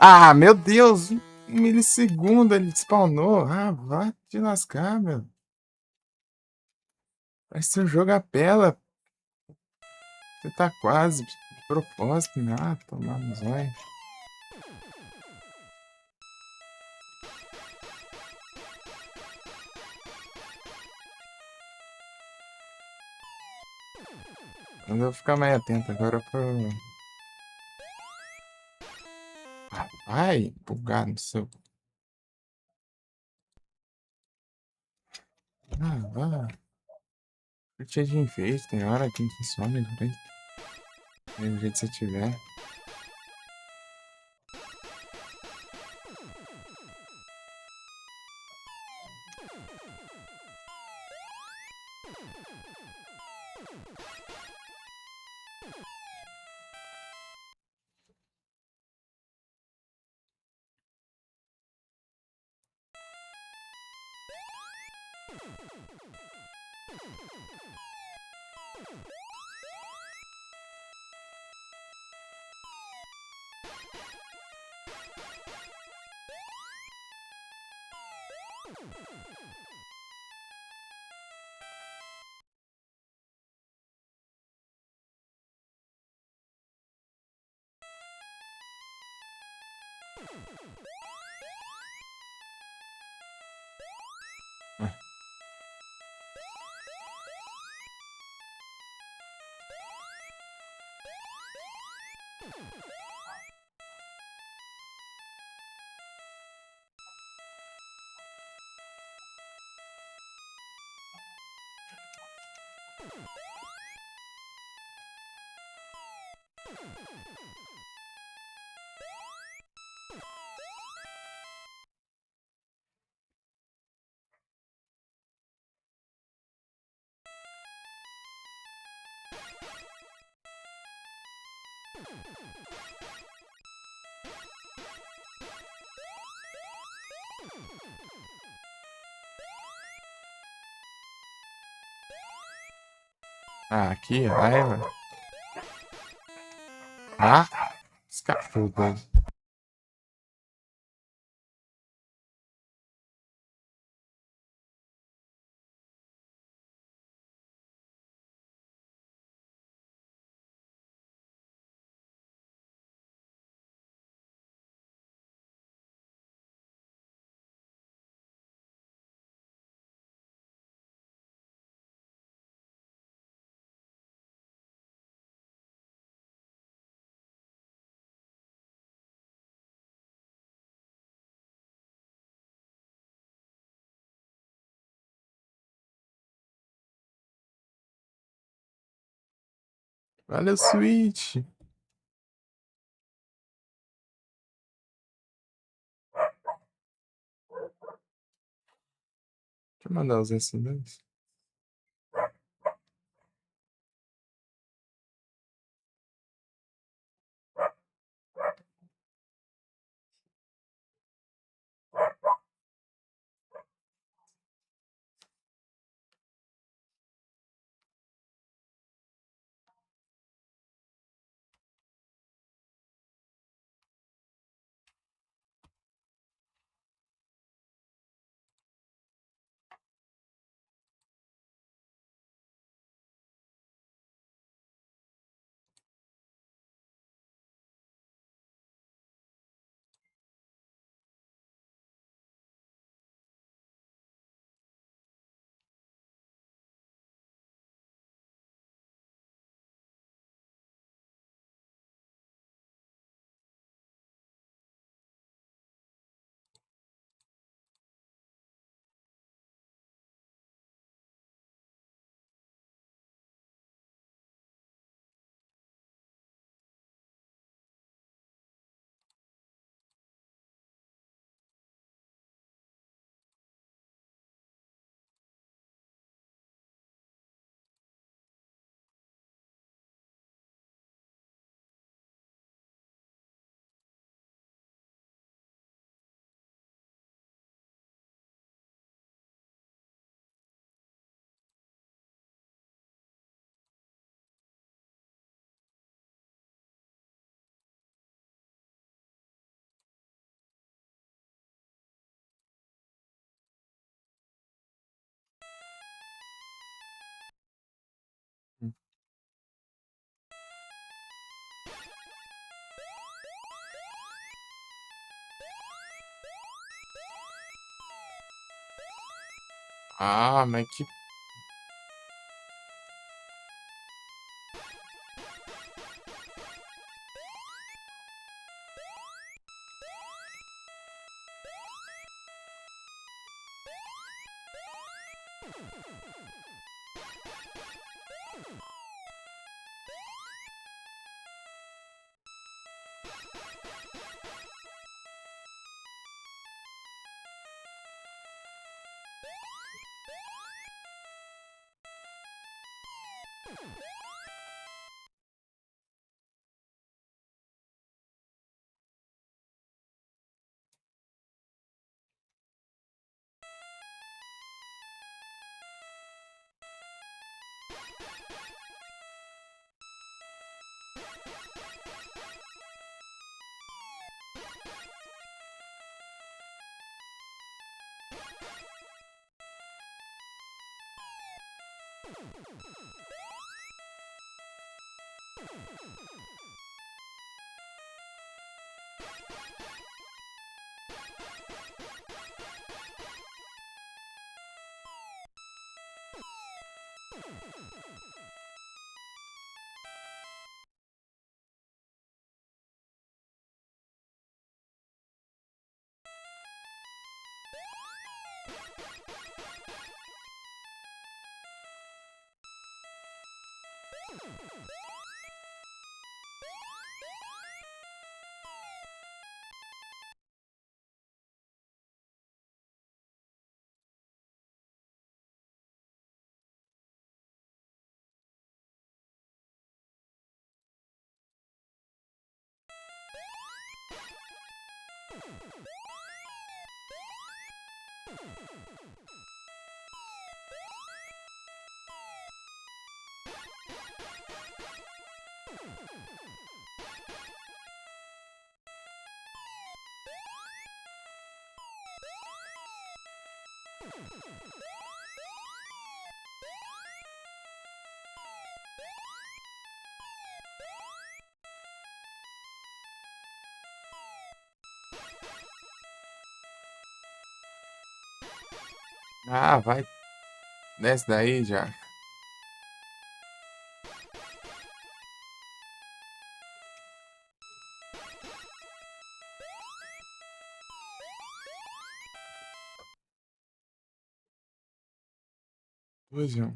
Ah, meu Deus! Um milissegundo ele spawnou. Ah, vá te lascar, meu. Parece um jogo apela. Você tá quase de propósito. Ah, tomar no zóio. Eu vou ficar mais atento agora pro. Ah, vai, bugar no seu. Ah, vá. Curtir de enfeite, tem hora que funciona direito. Do jeito que você tiver. Ah, que raiva. Ah, escapou. Valeu, Switch. Deixa eu mandar os S2. Ah, mas que. Ah, vai. Desce daí já. Pois é.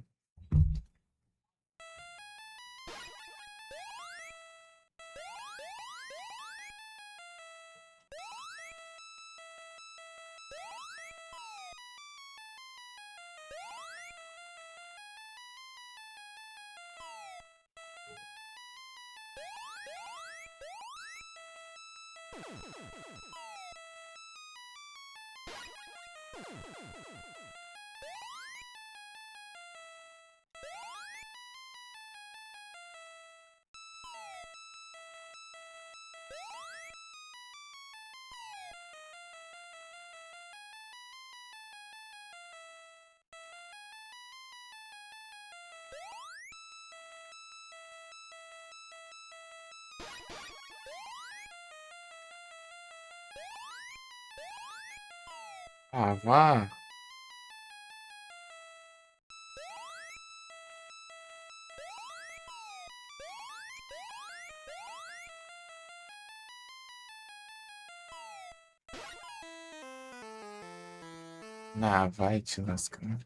Ah, vá. Ah, vai te lascar.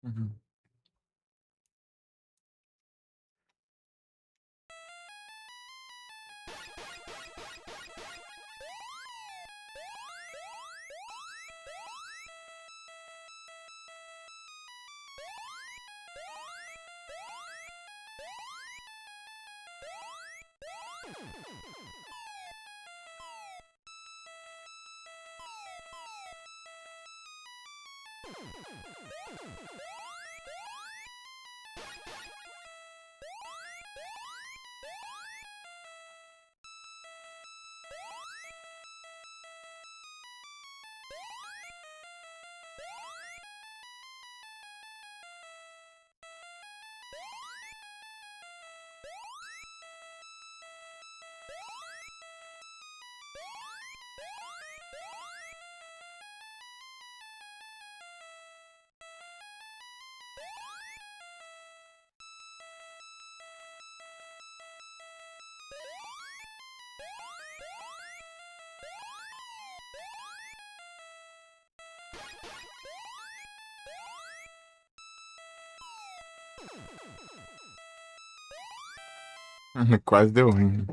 Uhum. Quase deu ruim.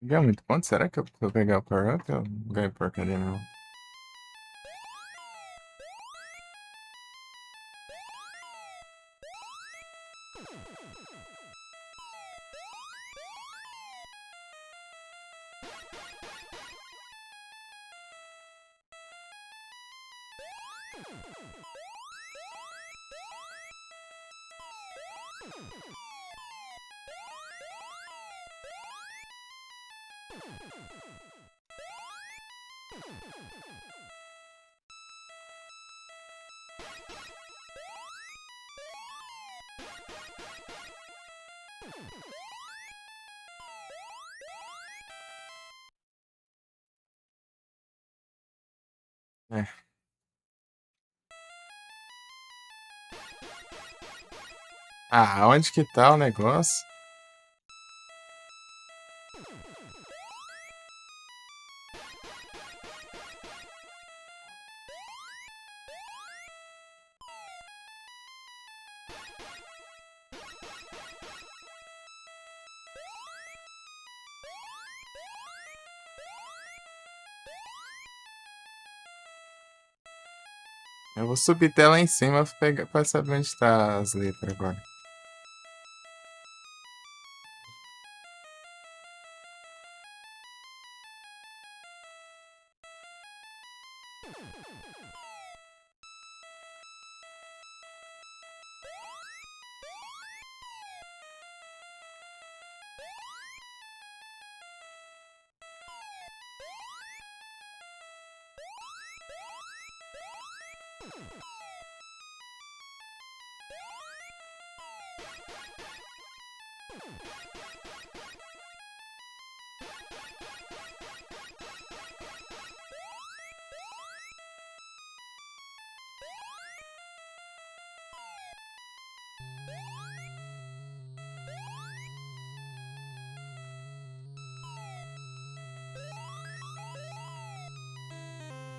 Ganha muito ponto? Será que se eu pegar o Power Up eu ganho porcaria não? É. Ah, onde que tá o negócio? Eu vou subir até lá em cima pra saber onde tá as letras agora.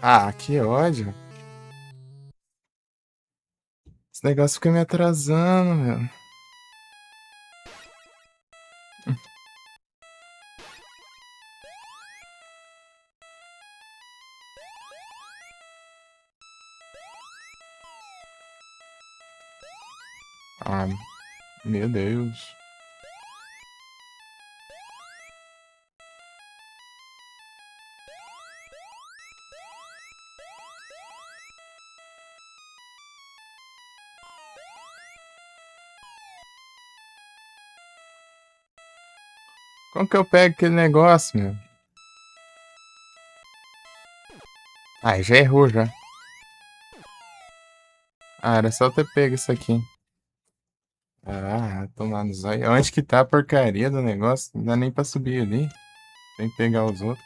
Ah, que ódio. Esse negócio fica me atrasando, meu. Ah, meu Deus. Como que eu pego aquele negócio, meu? Ah, já errou já. Ah, era só eu ter pego isso aqui. Ah, tomar no zóio. Onde que tá a porcaria do negócio? Não dá nem pra subir ali. Sem pegar os outros.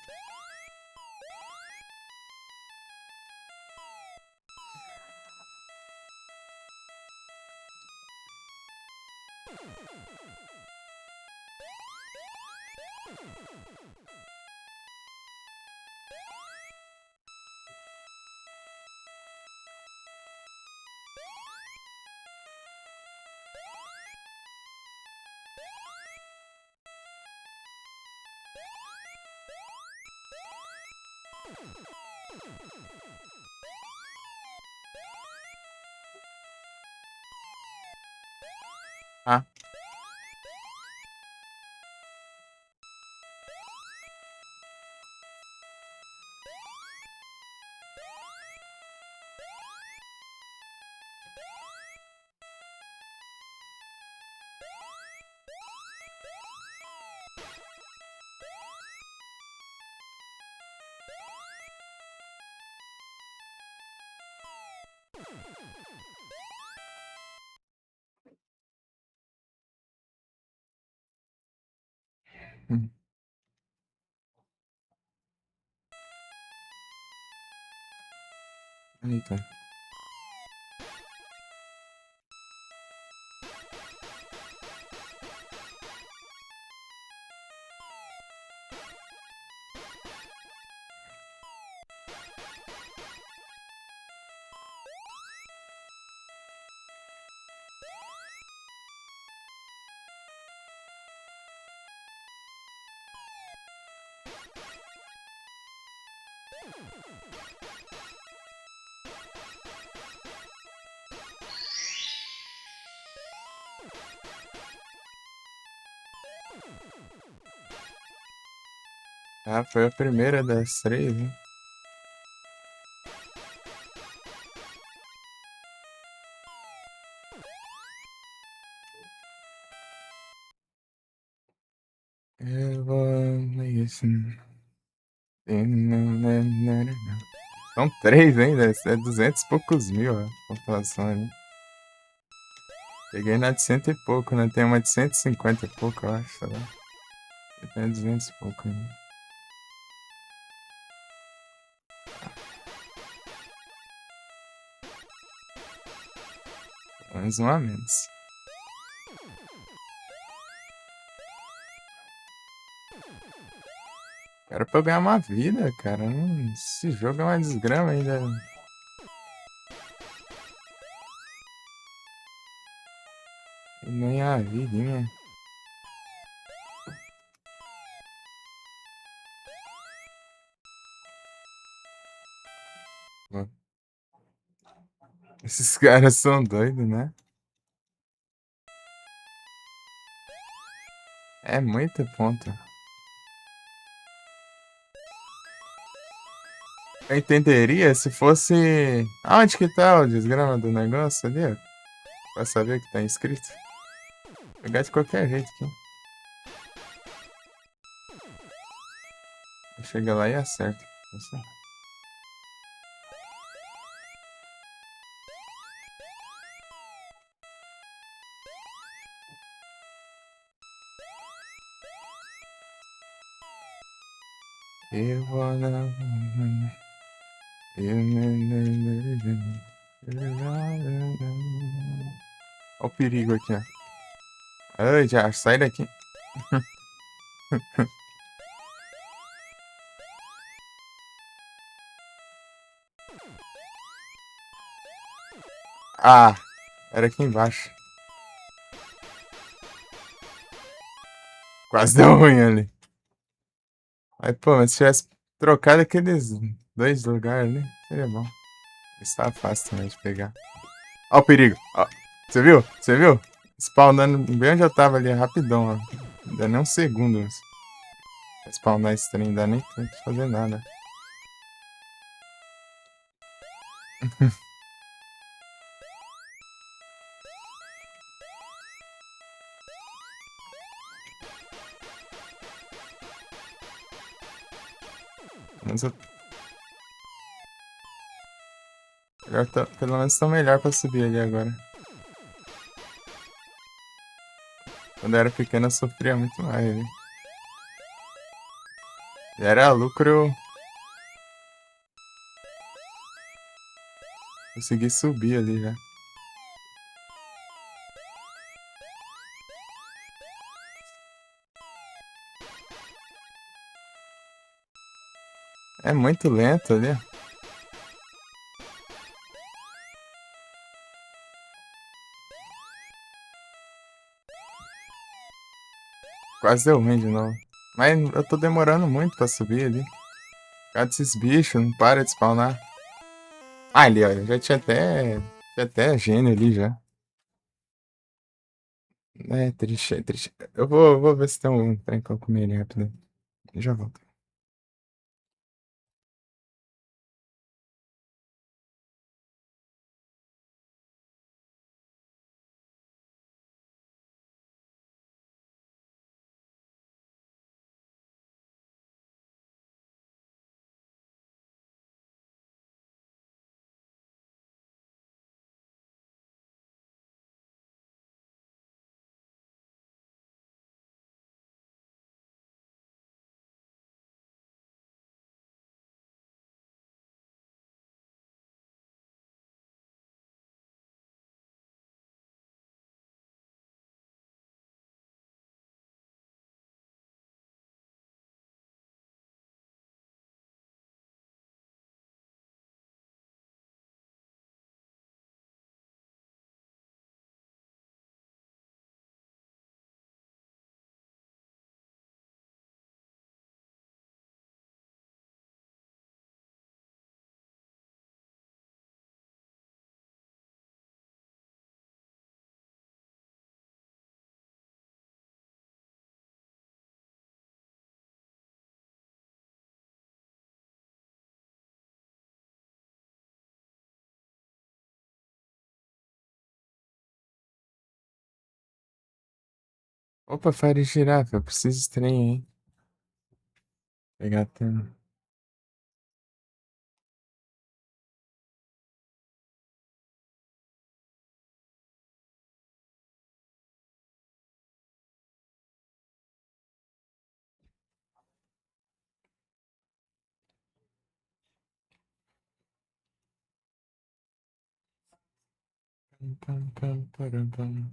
Ah. Hum. Eita. Ah, foi a primeira das três, né? Eu vou... Isso. São três ainda, é 200 e poucos mil a pontuação ali. Peguei na de cento e pouco, né? Tem uma de 150 e pouco, eu acho, sei lá. Eu tenho 200 e pouco ainda. Mais um a menos. Era pra eu ganhar uma vida, cara. Esse jogo é uma desgrama ainda. E nem a vidinha. Esses caras são doidos, né? É muito ponto. Eu entenderia se fosse. Aonde que tá o desgrama do negócio ali, ó? Pra saber que tá inscrito. Pegar de qualquer jeito aqui. Chega lá e acerta. Assim. Eu vou na. Olha o perigo aqui, ó. Ai, já, sai daqui. Ah, era aqui embaixo. Quase deu ruim ali. Aí, pô, mas se tivesse trocado aqueles dois lugares ali, seria bom. Está fácil também de pegar. Ó o perigo. Ó. Você viu? Você viu? Spawnando bem onde eu tava ali, rapidão, ó. Não dá nem um segundo. Spawnar esse trem, não dá nem tempo de fazer nada. Mas eu... Pelo menos tô melhor pra subir ali agora. Quando eu era pequeno eu sofria muito mais ali. E era lucro. Consegui subir ali já. É muito lento ali. Quase deu ruim de novo. Mas eu tô demorando muito pra subir ali. Por causa desses bichos, não para de spawnar. Ah, ali, ó. Já tinha até gênio ali já. É triste, é triste. Vou ver se tem um trem pra eu comer ali rápido. Já volto. Opa, Fire Girafa, eu preciso de trem, hein? Pegar até. Pam, pam, param, pam.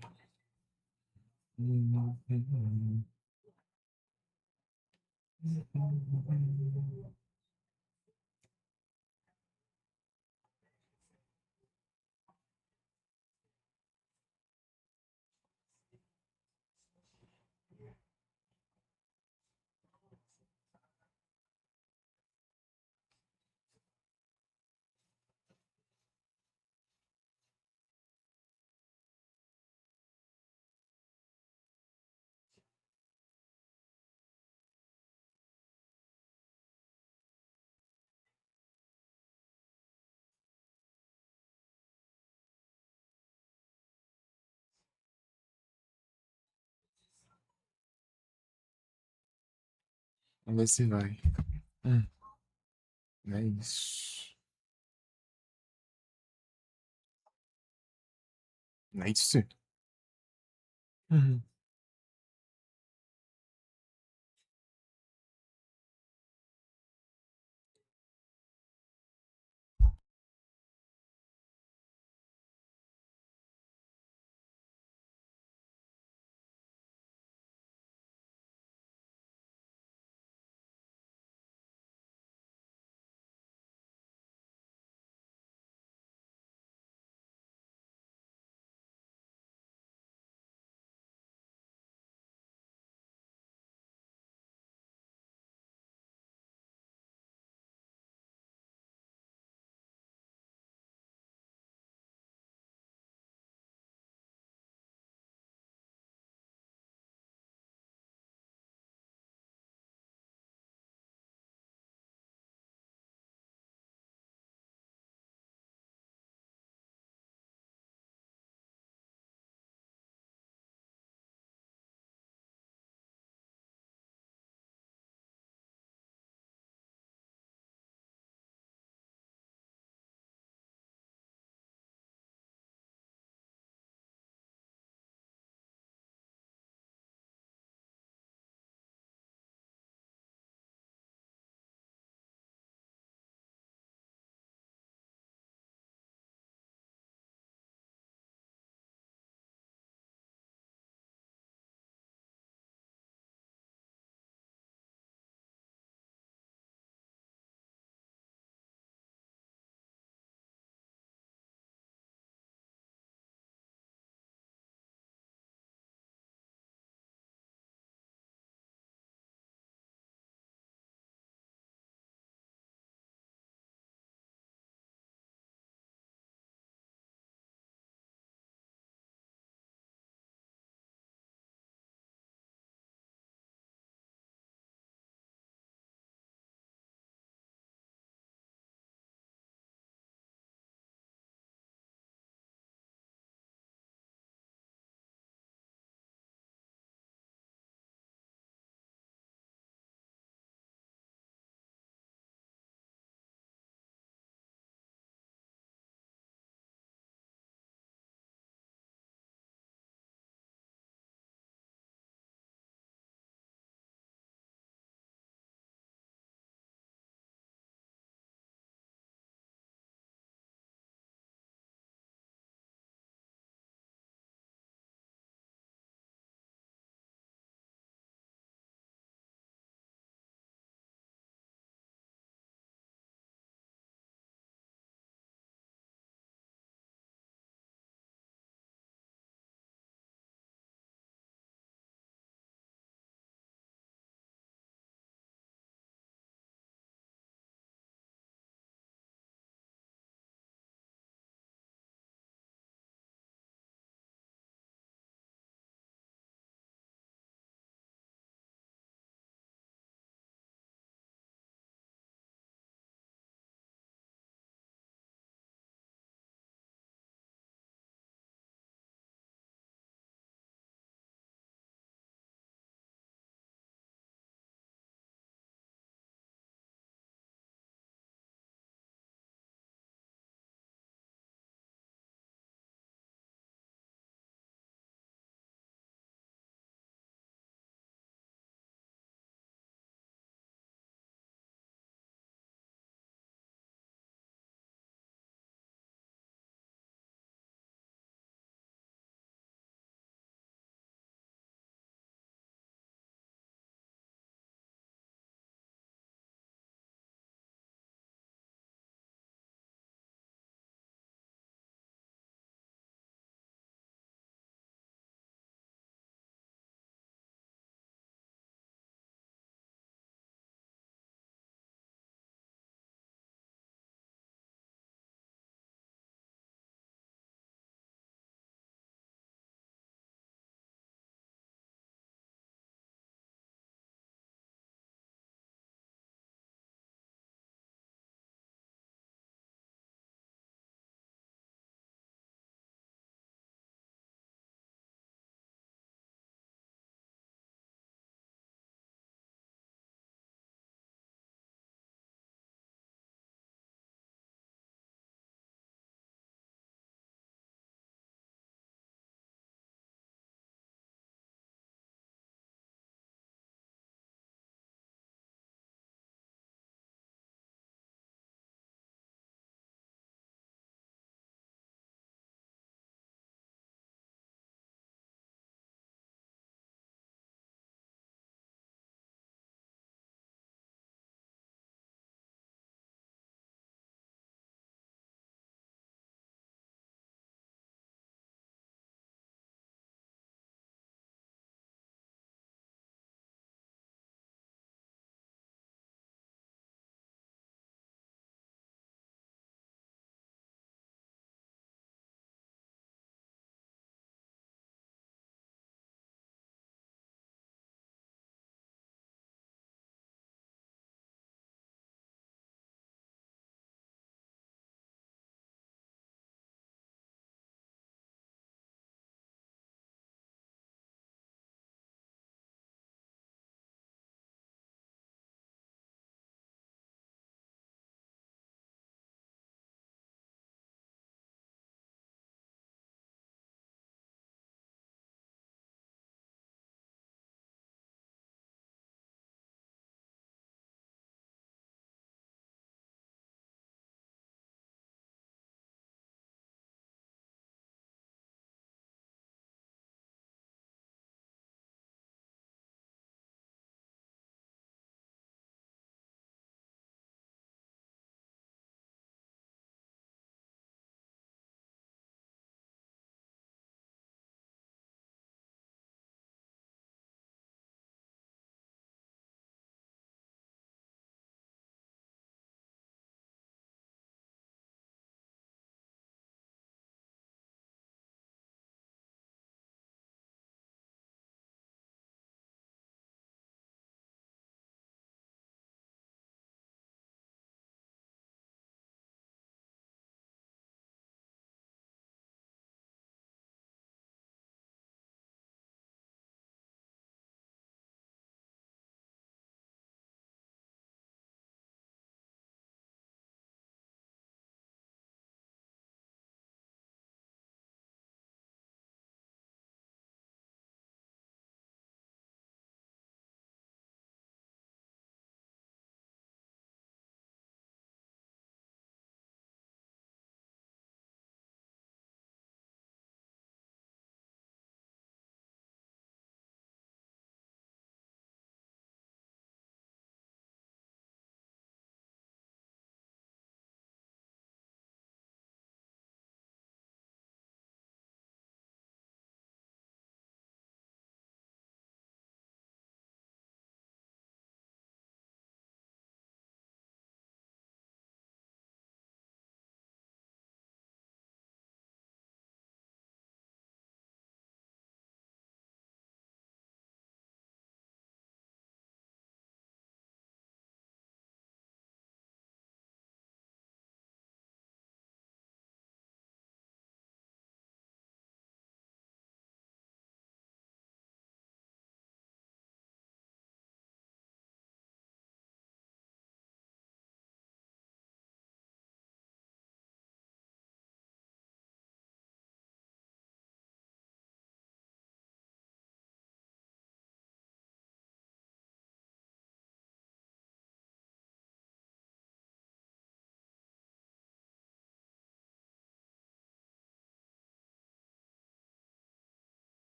Vamos ver se vai. Hum, é isso. É isso. Uhum.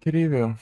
incrível.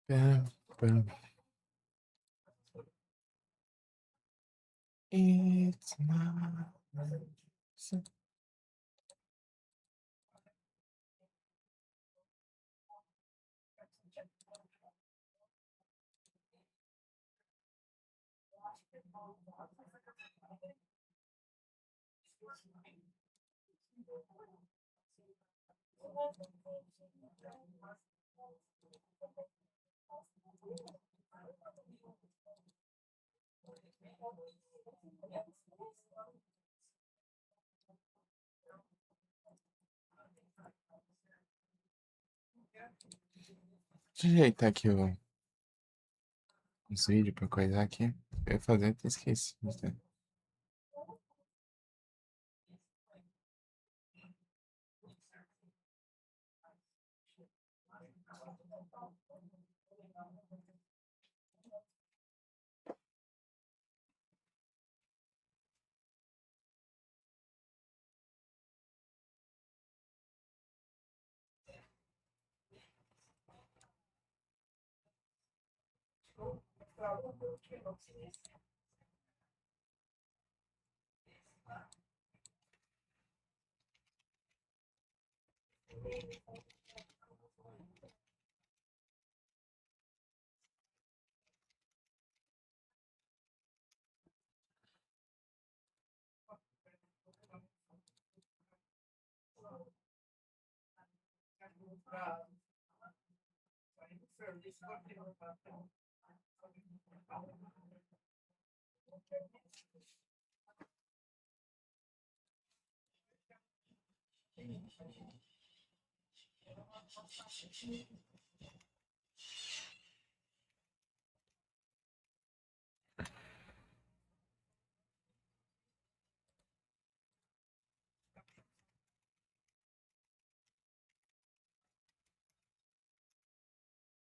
Pam, pam. It's not. Deixa eu ajeitar aqui os vídeos pra coisar aqui. Eu ia fazer, até esqueci.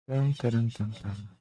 Tum, tarum, tum, tum.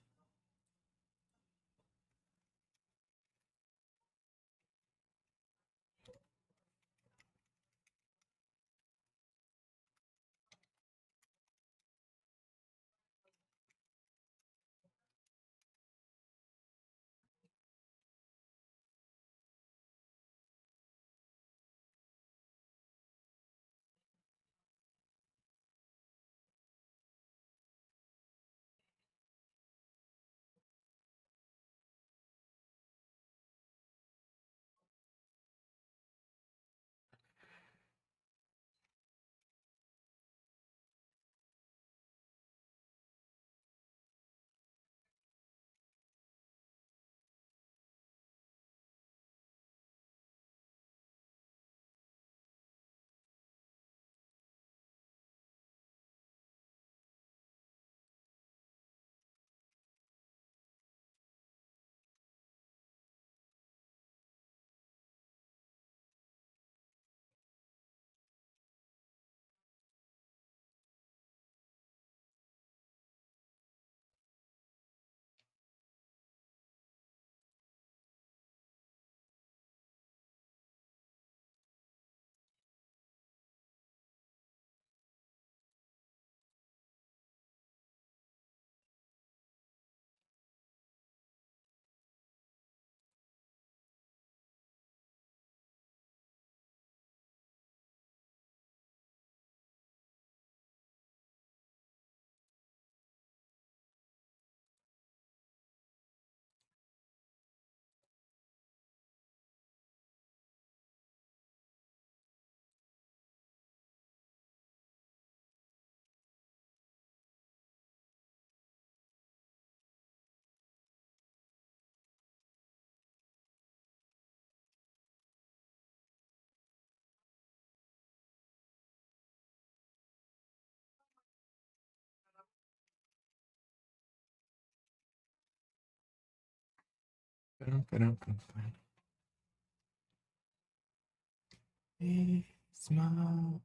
Small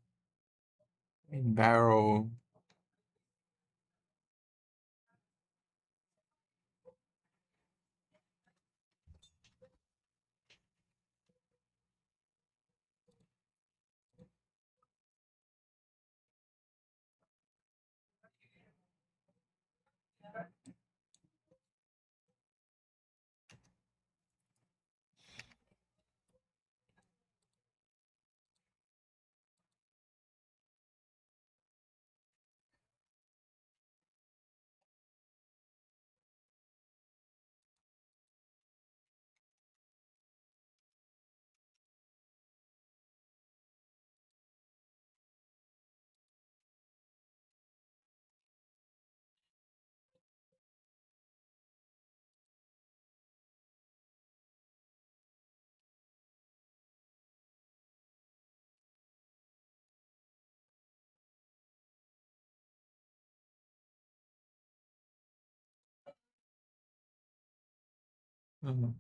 barrel. Uhum.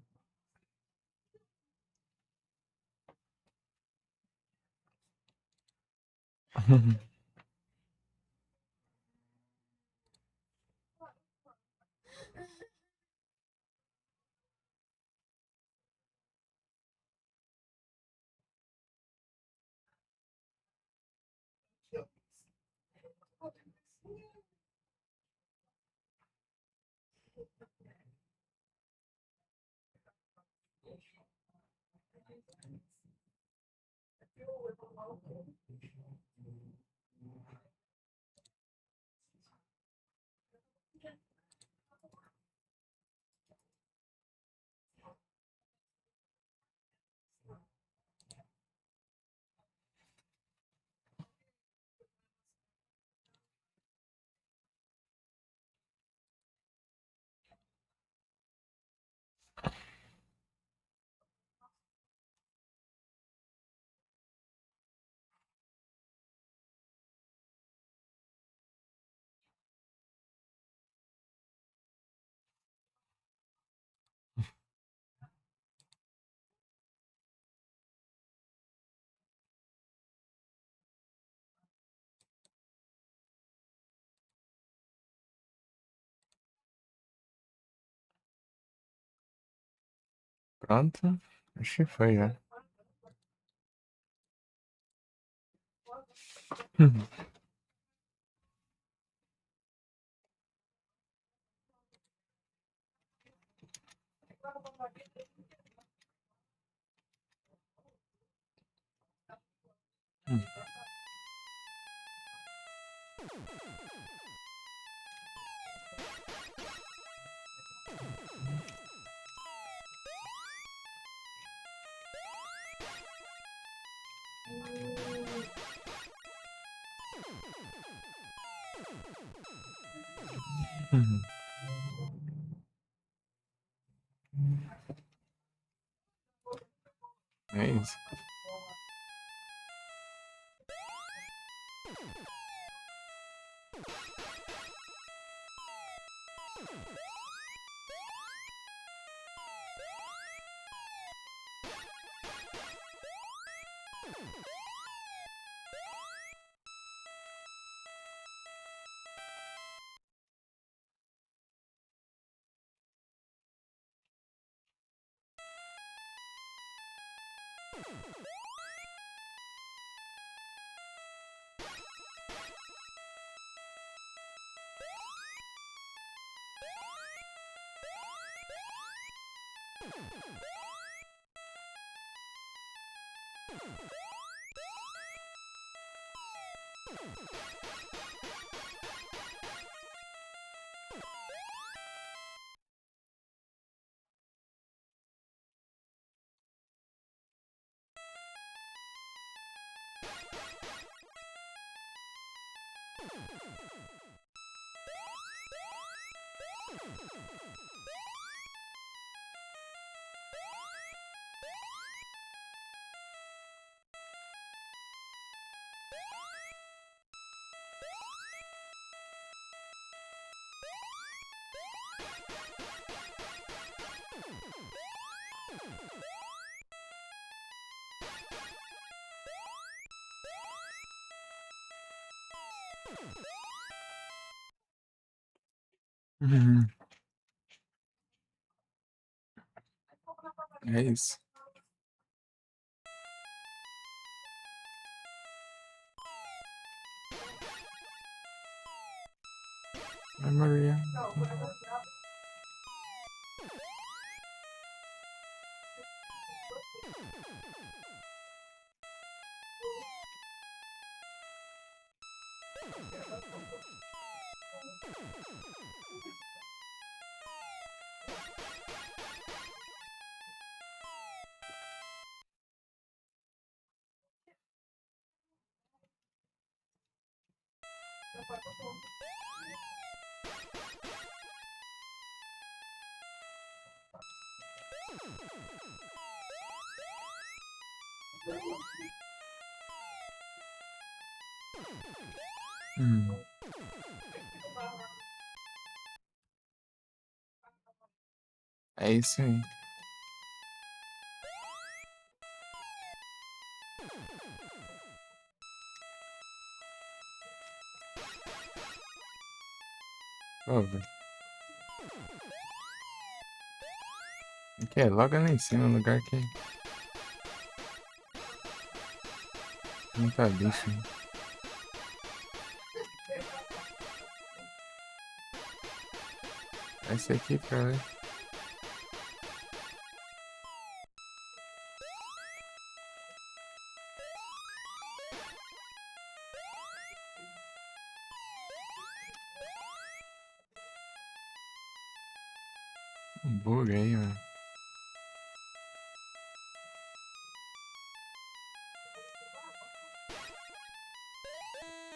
Pronto. Acho que foi já. É isso. Uhum. É isso. Ai, Maria. Hum. É isso aí. Ó, velho. Aqui é logo ali em cima, um lugar que não tá bicho. Esse aqui pra ver. Um bug aí, mano.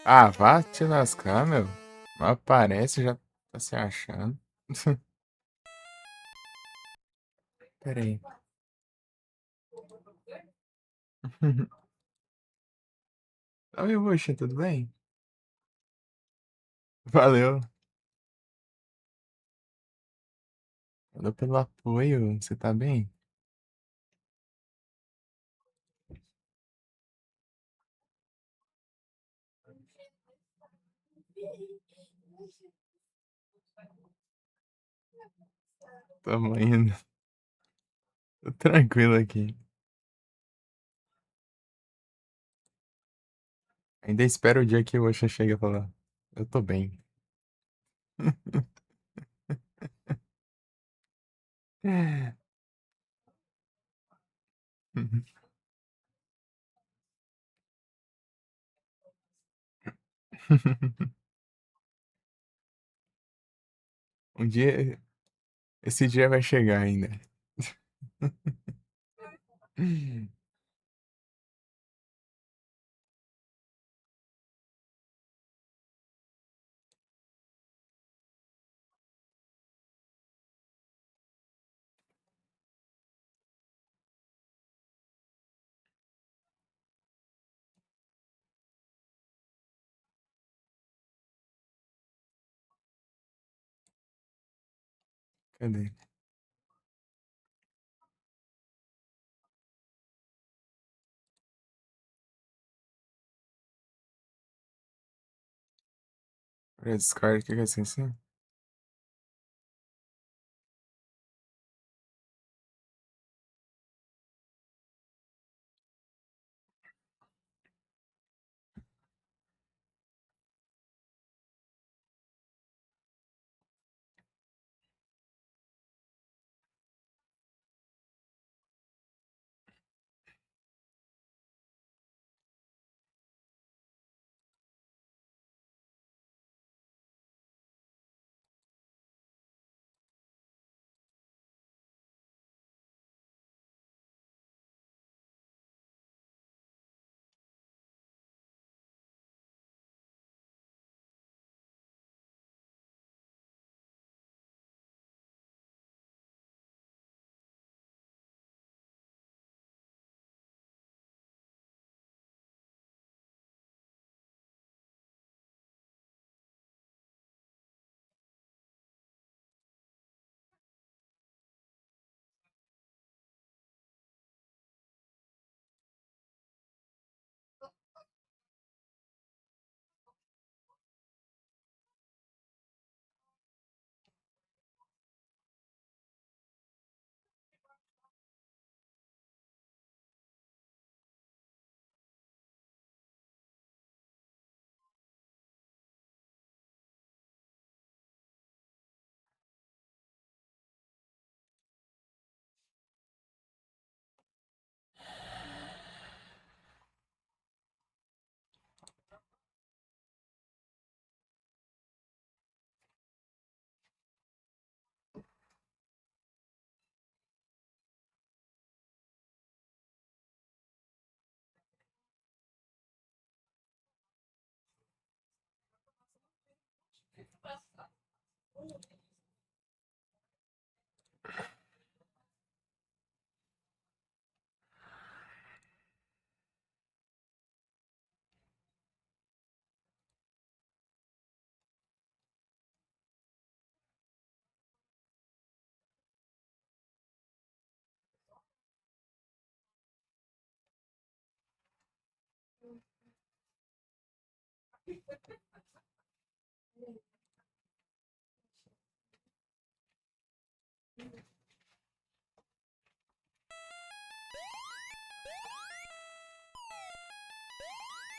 Ah, vá te lascar, meu. Mal aparece, já tá se achando. Pera aí. Oi, Buxa, tudo bem? Valeu. Valeu pelo apoio. Você tá bem? Tamo indo. Tô tranquilo aqui. Ainda espero o dia que o Osha chega e falar. Eu tô bem. Um dia, esse dia vai chegar ainda. Cadê? Pra Discord, o que que é assim?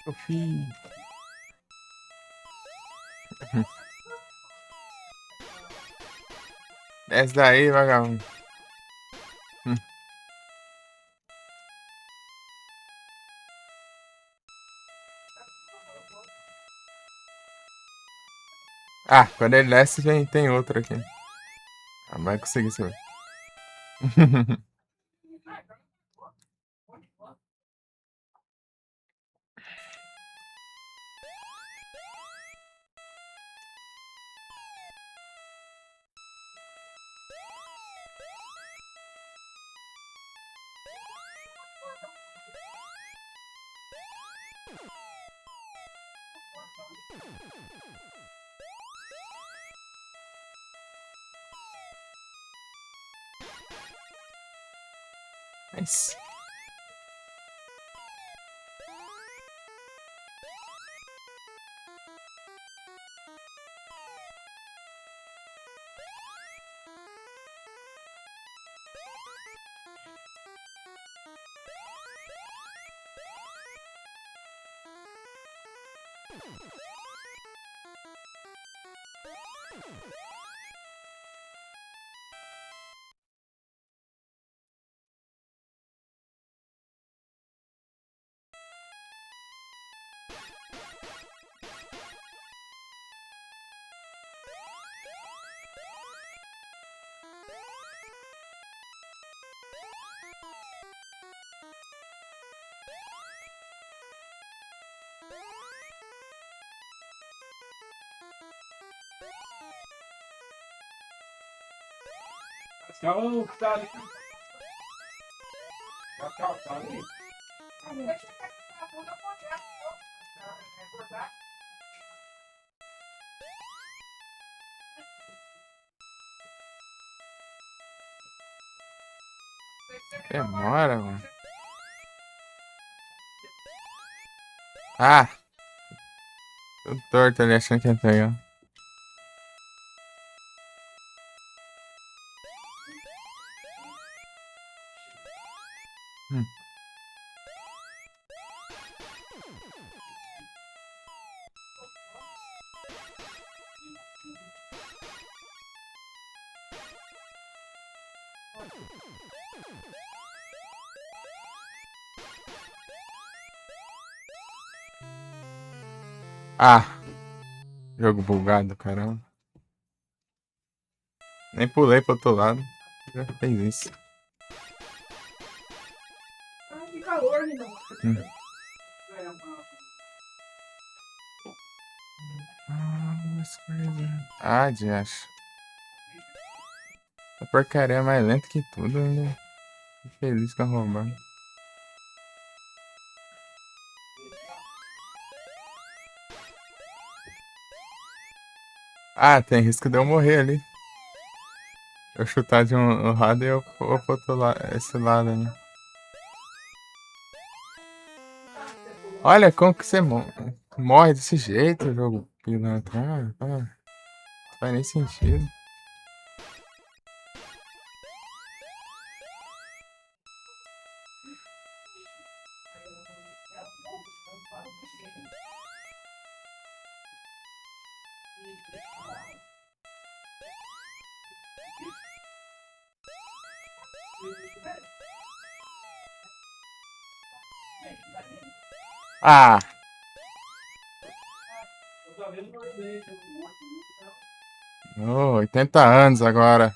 Enfim. Desce daí, vagabundo. Hum. Ah, quando ele desce, tem outro aqui. Ah, vai conseguir subir. Nice. Demora, mano. Ah, tô torto ali achando que ia pegar. Hum. Ah, jogo bugado, caramba. Nem pulei pro outro lado. Já fez isso. Que calor, não. Ah, diacho. A porcaria é mais lenta que tudo, né? Tô feliz com a roubando. Ah, tem risco de eu morrer ali. Eu chutar de um lado e eu vou pro outro lado, esse lado, né? Olha como que você morre desse jeito, jogo pilantra. Não faz nem sentido. Ah! Oh, 80 anos agora.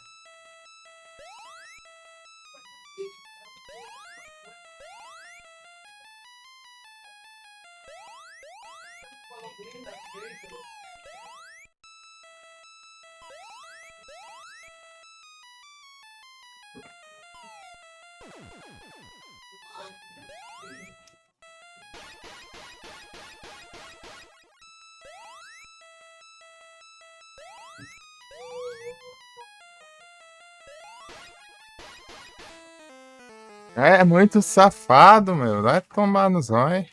É muito safado, meu. Vai tomar no zóio.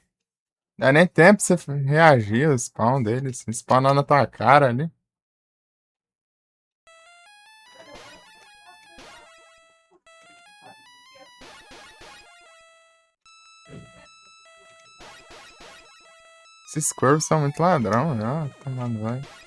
Dá nem tempo pra você reagir ao spawn deles. Spawnar na tua cara ali. Esses Squirrels são muito ladrão, já. Tomar no zóio.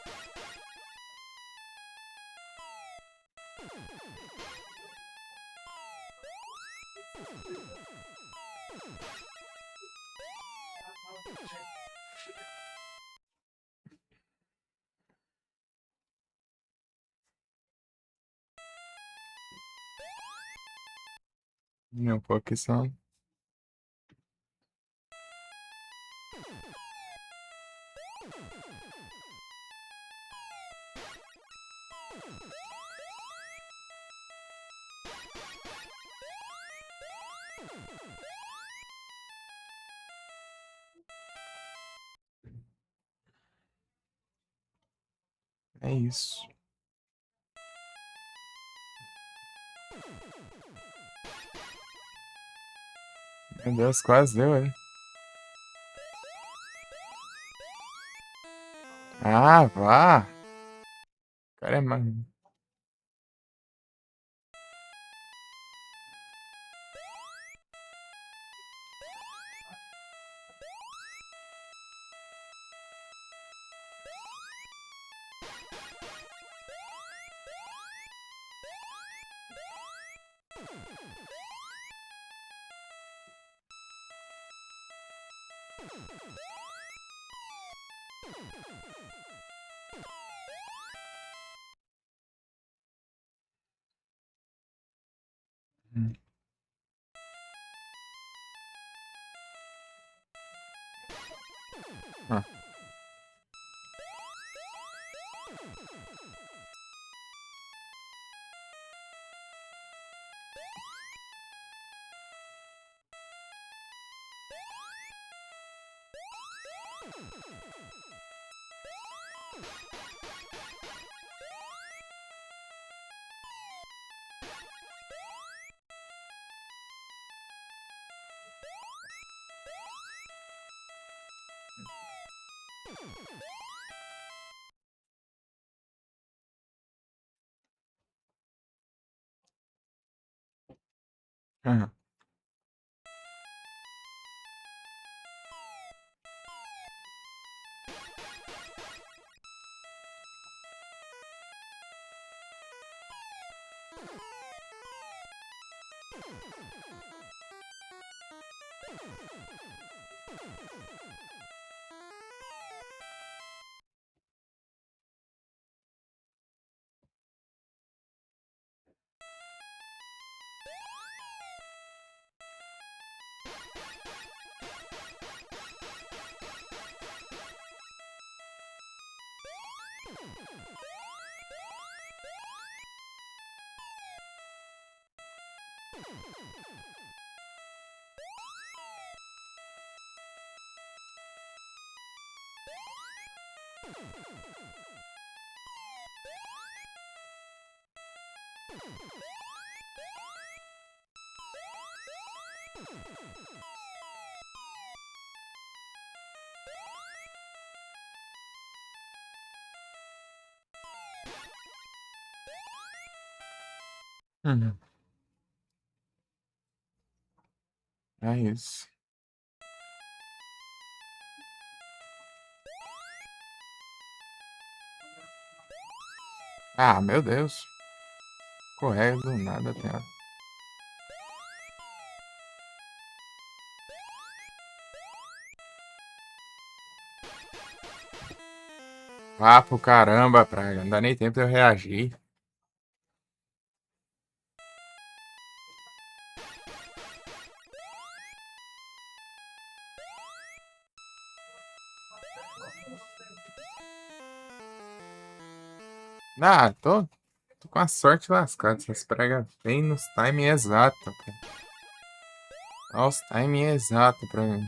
Um pouco que são. É isso. Meu Deus, quase deu, hein? Ah, vá! O cara é mais. Ah. Aham. Uhum. É isso. Ah, meu Deus. Correio do nada tem hora. Vá pro caramba, praga. Não dá nem tempo de eu reagir. Ah, tô com a sorte lascada. Essas pregas bem nos timing exato, cara. Nossa, timing exato pra mim.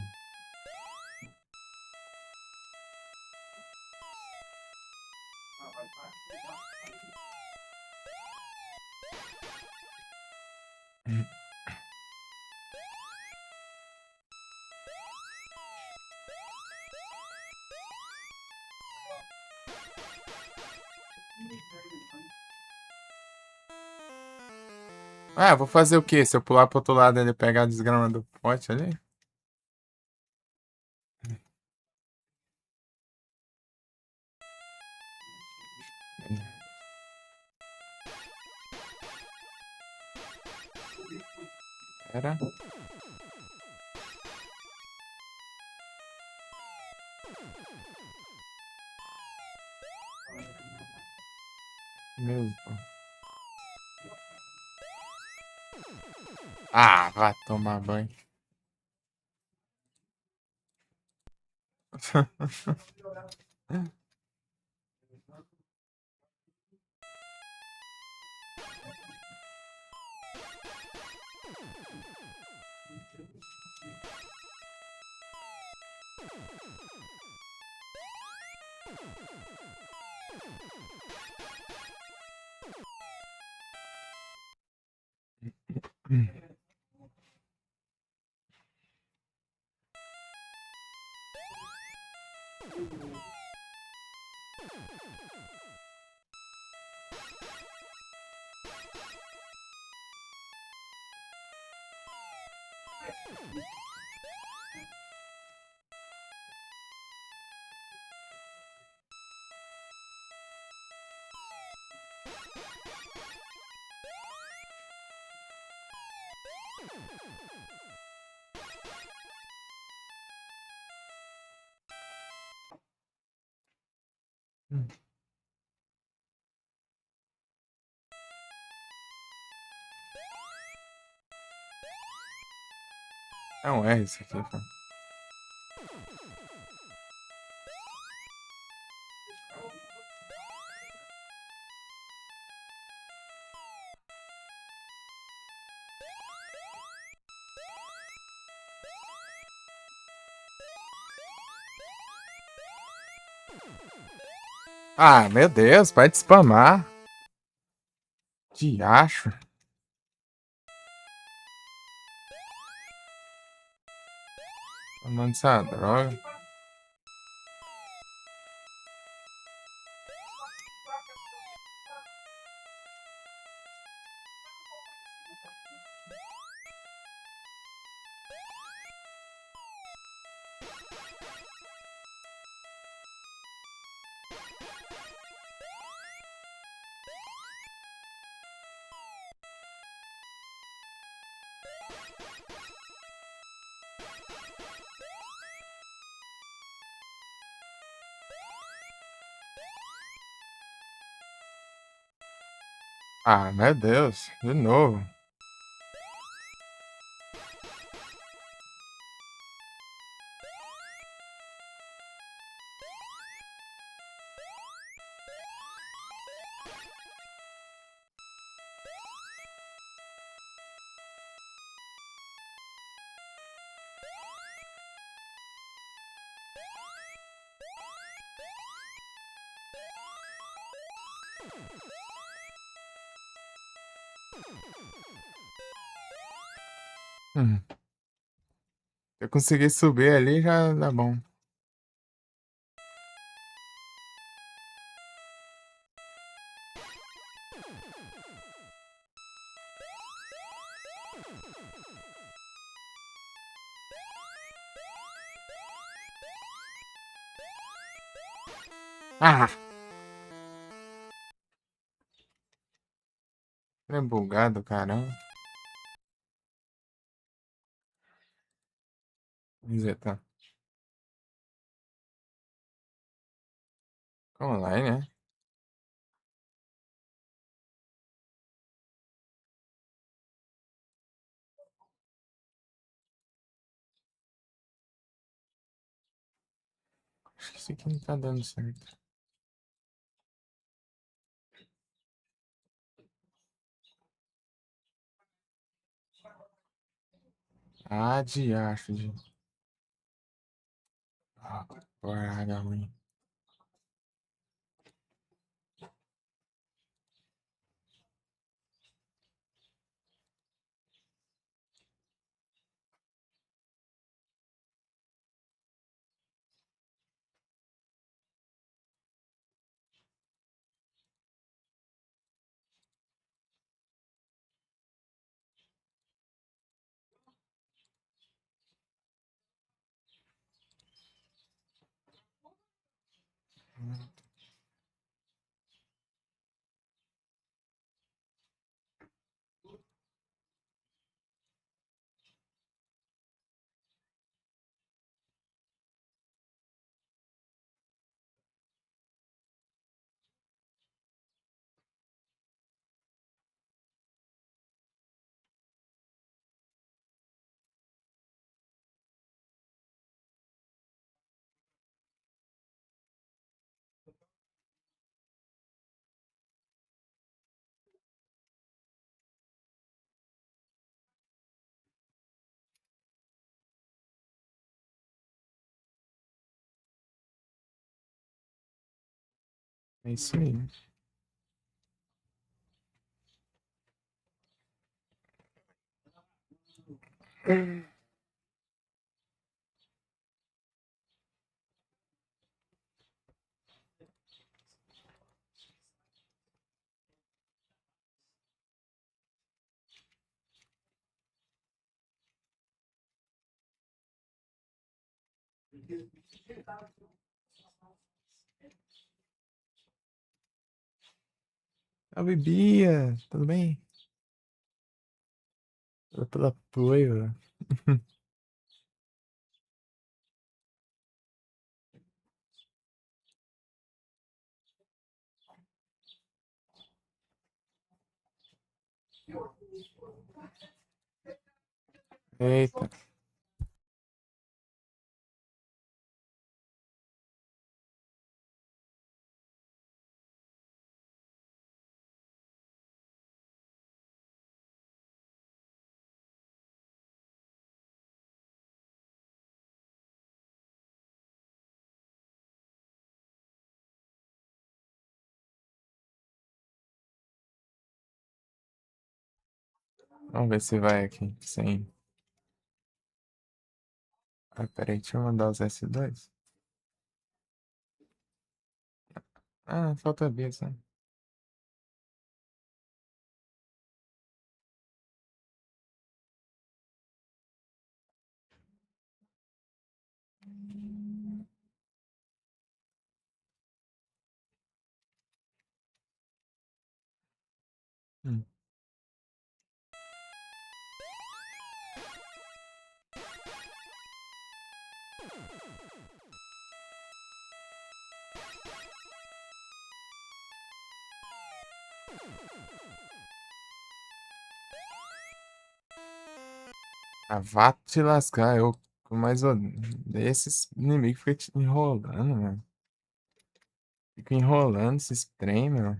Ah, vou fazer o quê? Se eu pular pro outro lado ele pegar a desgrama do pote ali? Era. Meu. Ah, vai tomar banho. É um R isso aqui, cara. Ah, meu Deus, para de spamar. Diacho. Tomando essa droga. Ah, meu Deus, de novo. Se eu conseguir subir ali, já dá bom. Ah! É bugado, caramba. Resetar. Online, né? Acho que isso aqui não tá dando certo. Ah, diacho de. Ah, porra, ruim. É isso aí. Salve, Bia! Tudo bem? Obrigado pelo apoio. Eita. Vamos ver se vai aqui. Sim. Ah, peraí, deixa eu mandar os S2. Ah, falta a Bia, só. Hum. Ah, vá te lascar. Eu mais odeio esses inimigos ficam te enrolando, mano. Fica enrolando esses trem, meu.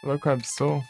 Louco Absol.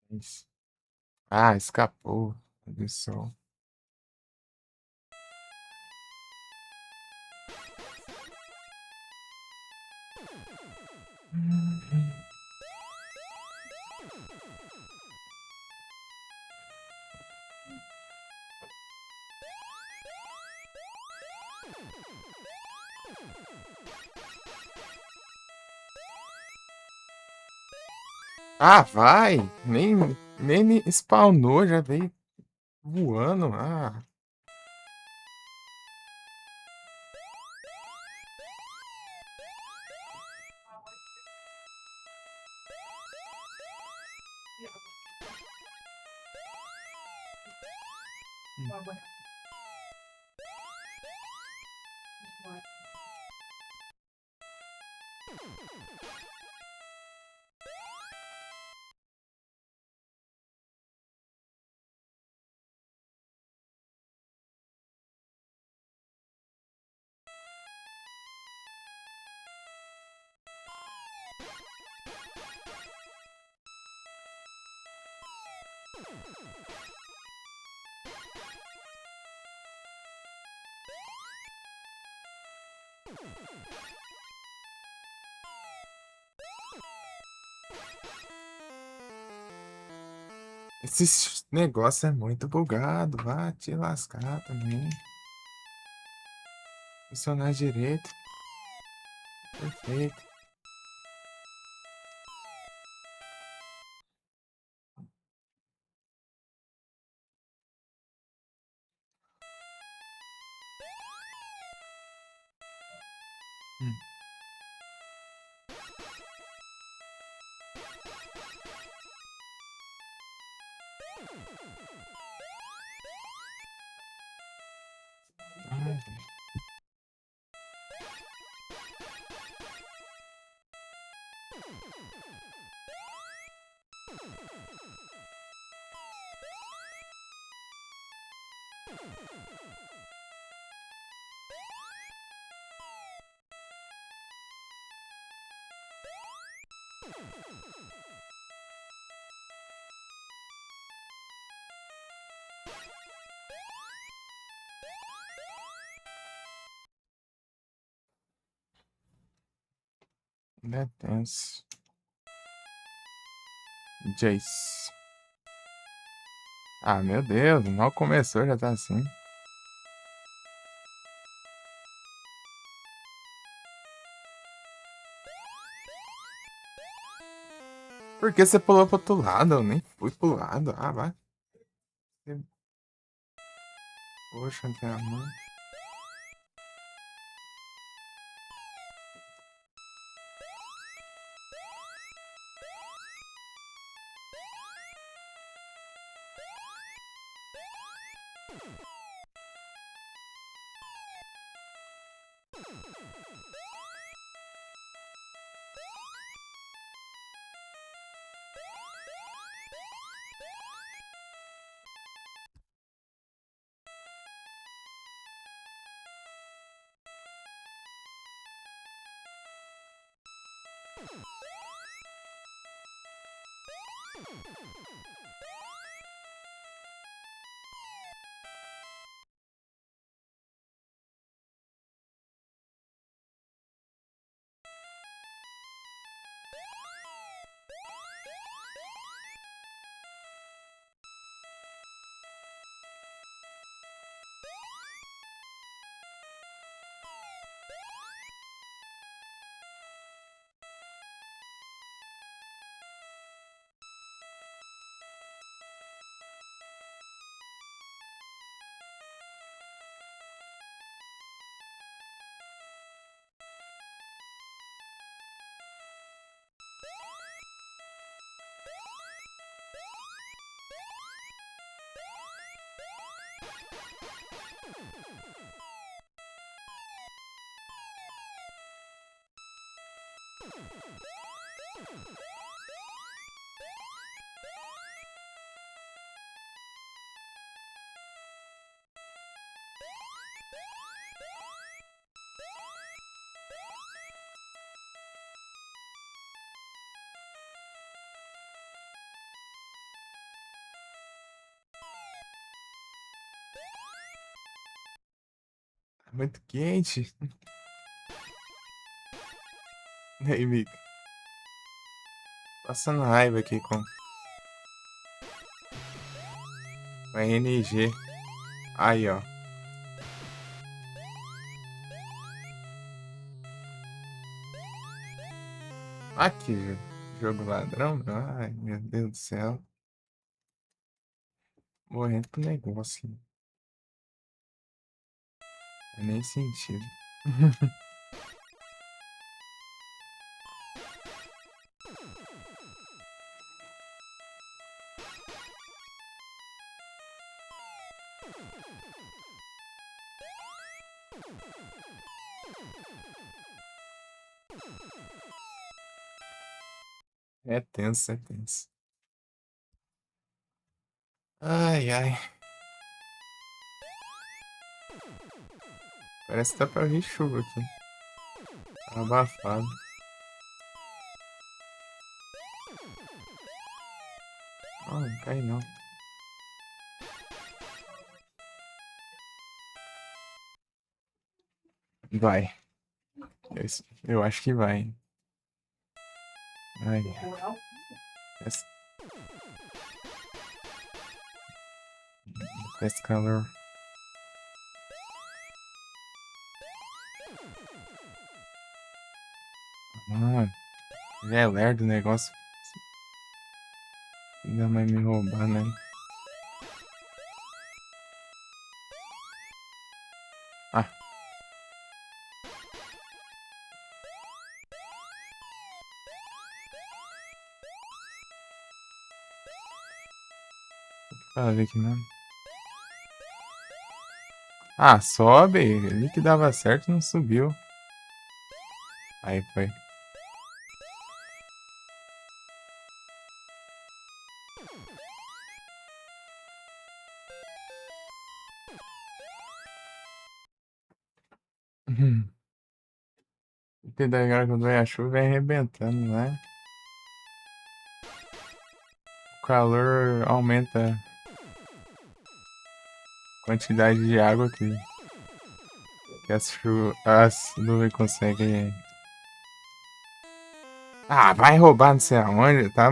Isso. Ah, escapou do sol. Ah, vai! Nem spawnou, já veio voando. Ah, esse negócio é muito bugado. Vá te lascar também. Funcionar direito. Perfeito. Hum. Ai, velho. Ele é tenso. Jace. Ah, meu Deus, mal começou, já tá assim. Por que você pulou pro outro lado? Eu nem fui pro lado. Ah, vai. Poxa, tem a mão. Tá muito quente. E aí, Mico? Passando raiva aqui com a RNG. Aí, ó. Aqui, jogo ladrão. Ai, meu Deus do céu. Morrendo pro negócio. Não faz nem sentido. É tenso, é tenso. Ai, ai. Parece que tá pra vir chuva aqui. Tá abafado. Não, não cai não. Vai. Eu acho que vai. Ai. Esse, esse calor. Mano, já é lerdo o negócio. Ainda vai me roubar, né? Ah, falei aqui mesmo. Ah, sobe. Ele que dava certo não subiu. Aí foi. Porque daí agora quando vem a chuva vem arrebentando, né? O calor aumenta a quantidade de água que as nuvens conseguem. Ah, vai roubar não sei aonde. Tá,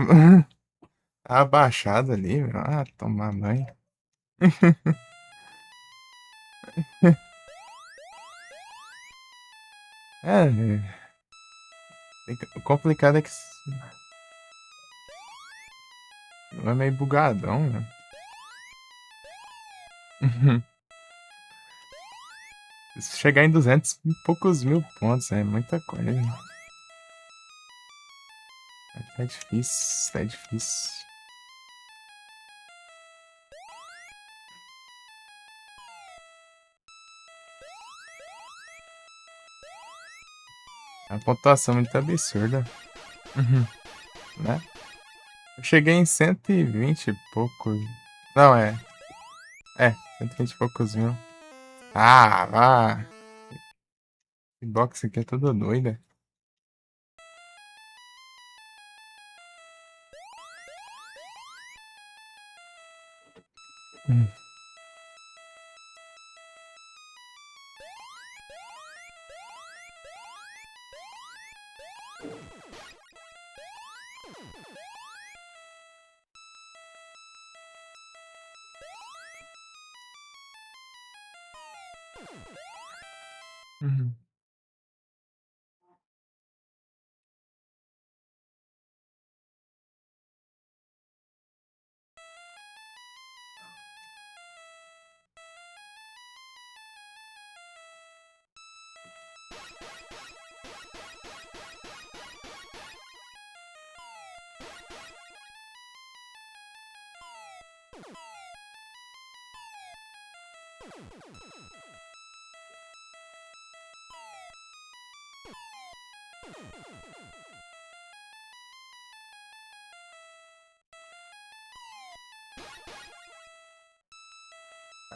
tá abaixado ali, meu. Ah, tomar banho. É, o complicado é que é meio bugadão, né? Se chegar em 200 e poucos mil pontos, é muita coisa. É difícil, é difícil. É uma pontuação muito absurda. Né? Eu cheguei em 120 e poucos. Não, é. É, 120 e poucos mil. Ah, vá. Esse box aqui é tudo doida. Hum. Uhum.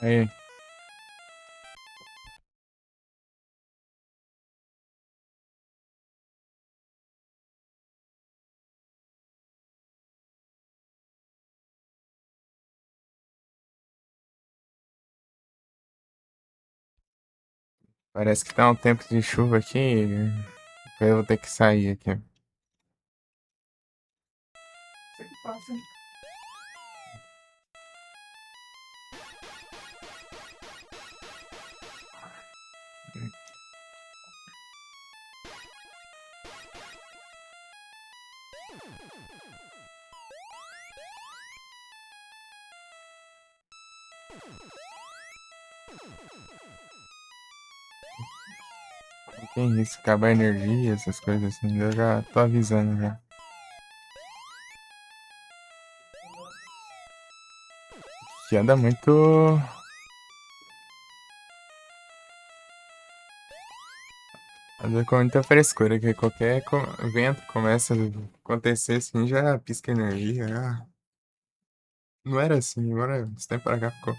Aí. Parece que tá um tempo de chuva aqui. Eu vou ter que sair aqui. Você que passa. Não tem isso, acabar a energia, essas coisas assim. Eu já tô avisando já. Que anda muito. Anda com muita frescura, que qualquer vento começa a acontecer assim, já pisca energia. Não era assim, agora esse tempo pra cá ficou.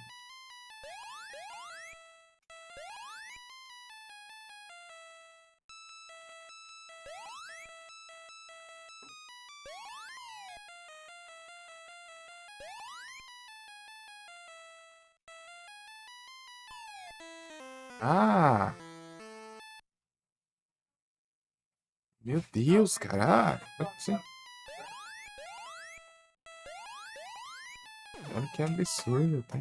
Ah! Meu Deus, cara! Olha que absurdo, tá?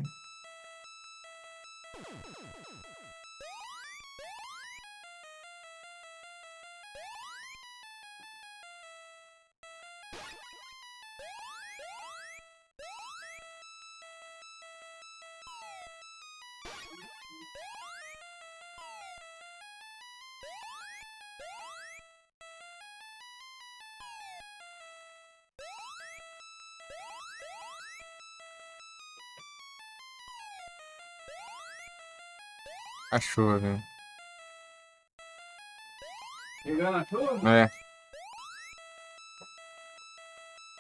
A chuva, velho. Pegando a chuva? É,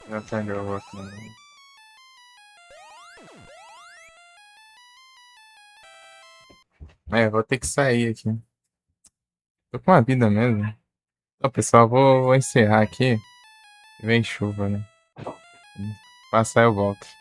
já acendeu aqui. É, vou ter que sair aqui. Tô com uma vida mesmo. Então, pessoal, vou encerrar aqui. Vem chuva, né? Passar eu volto.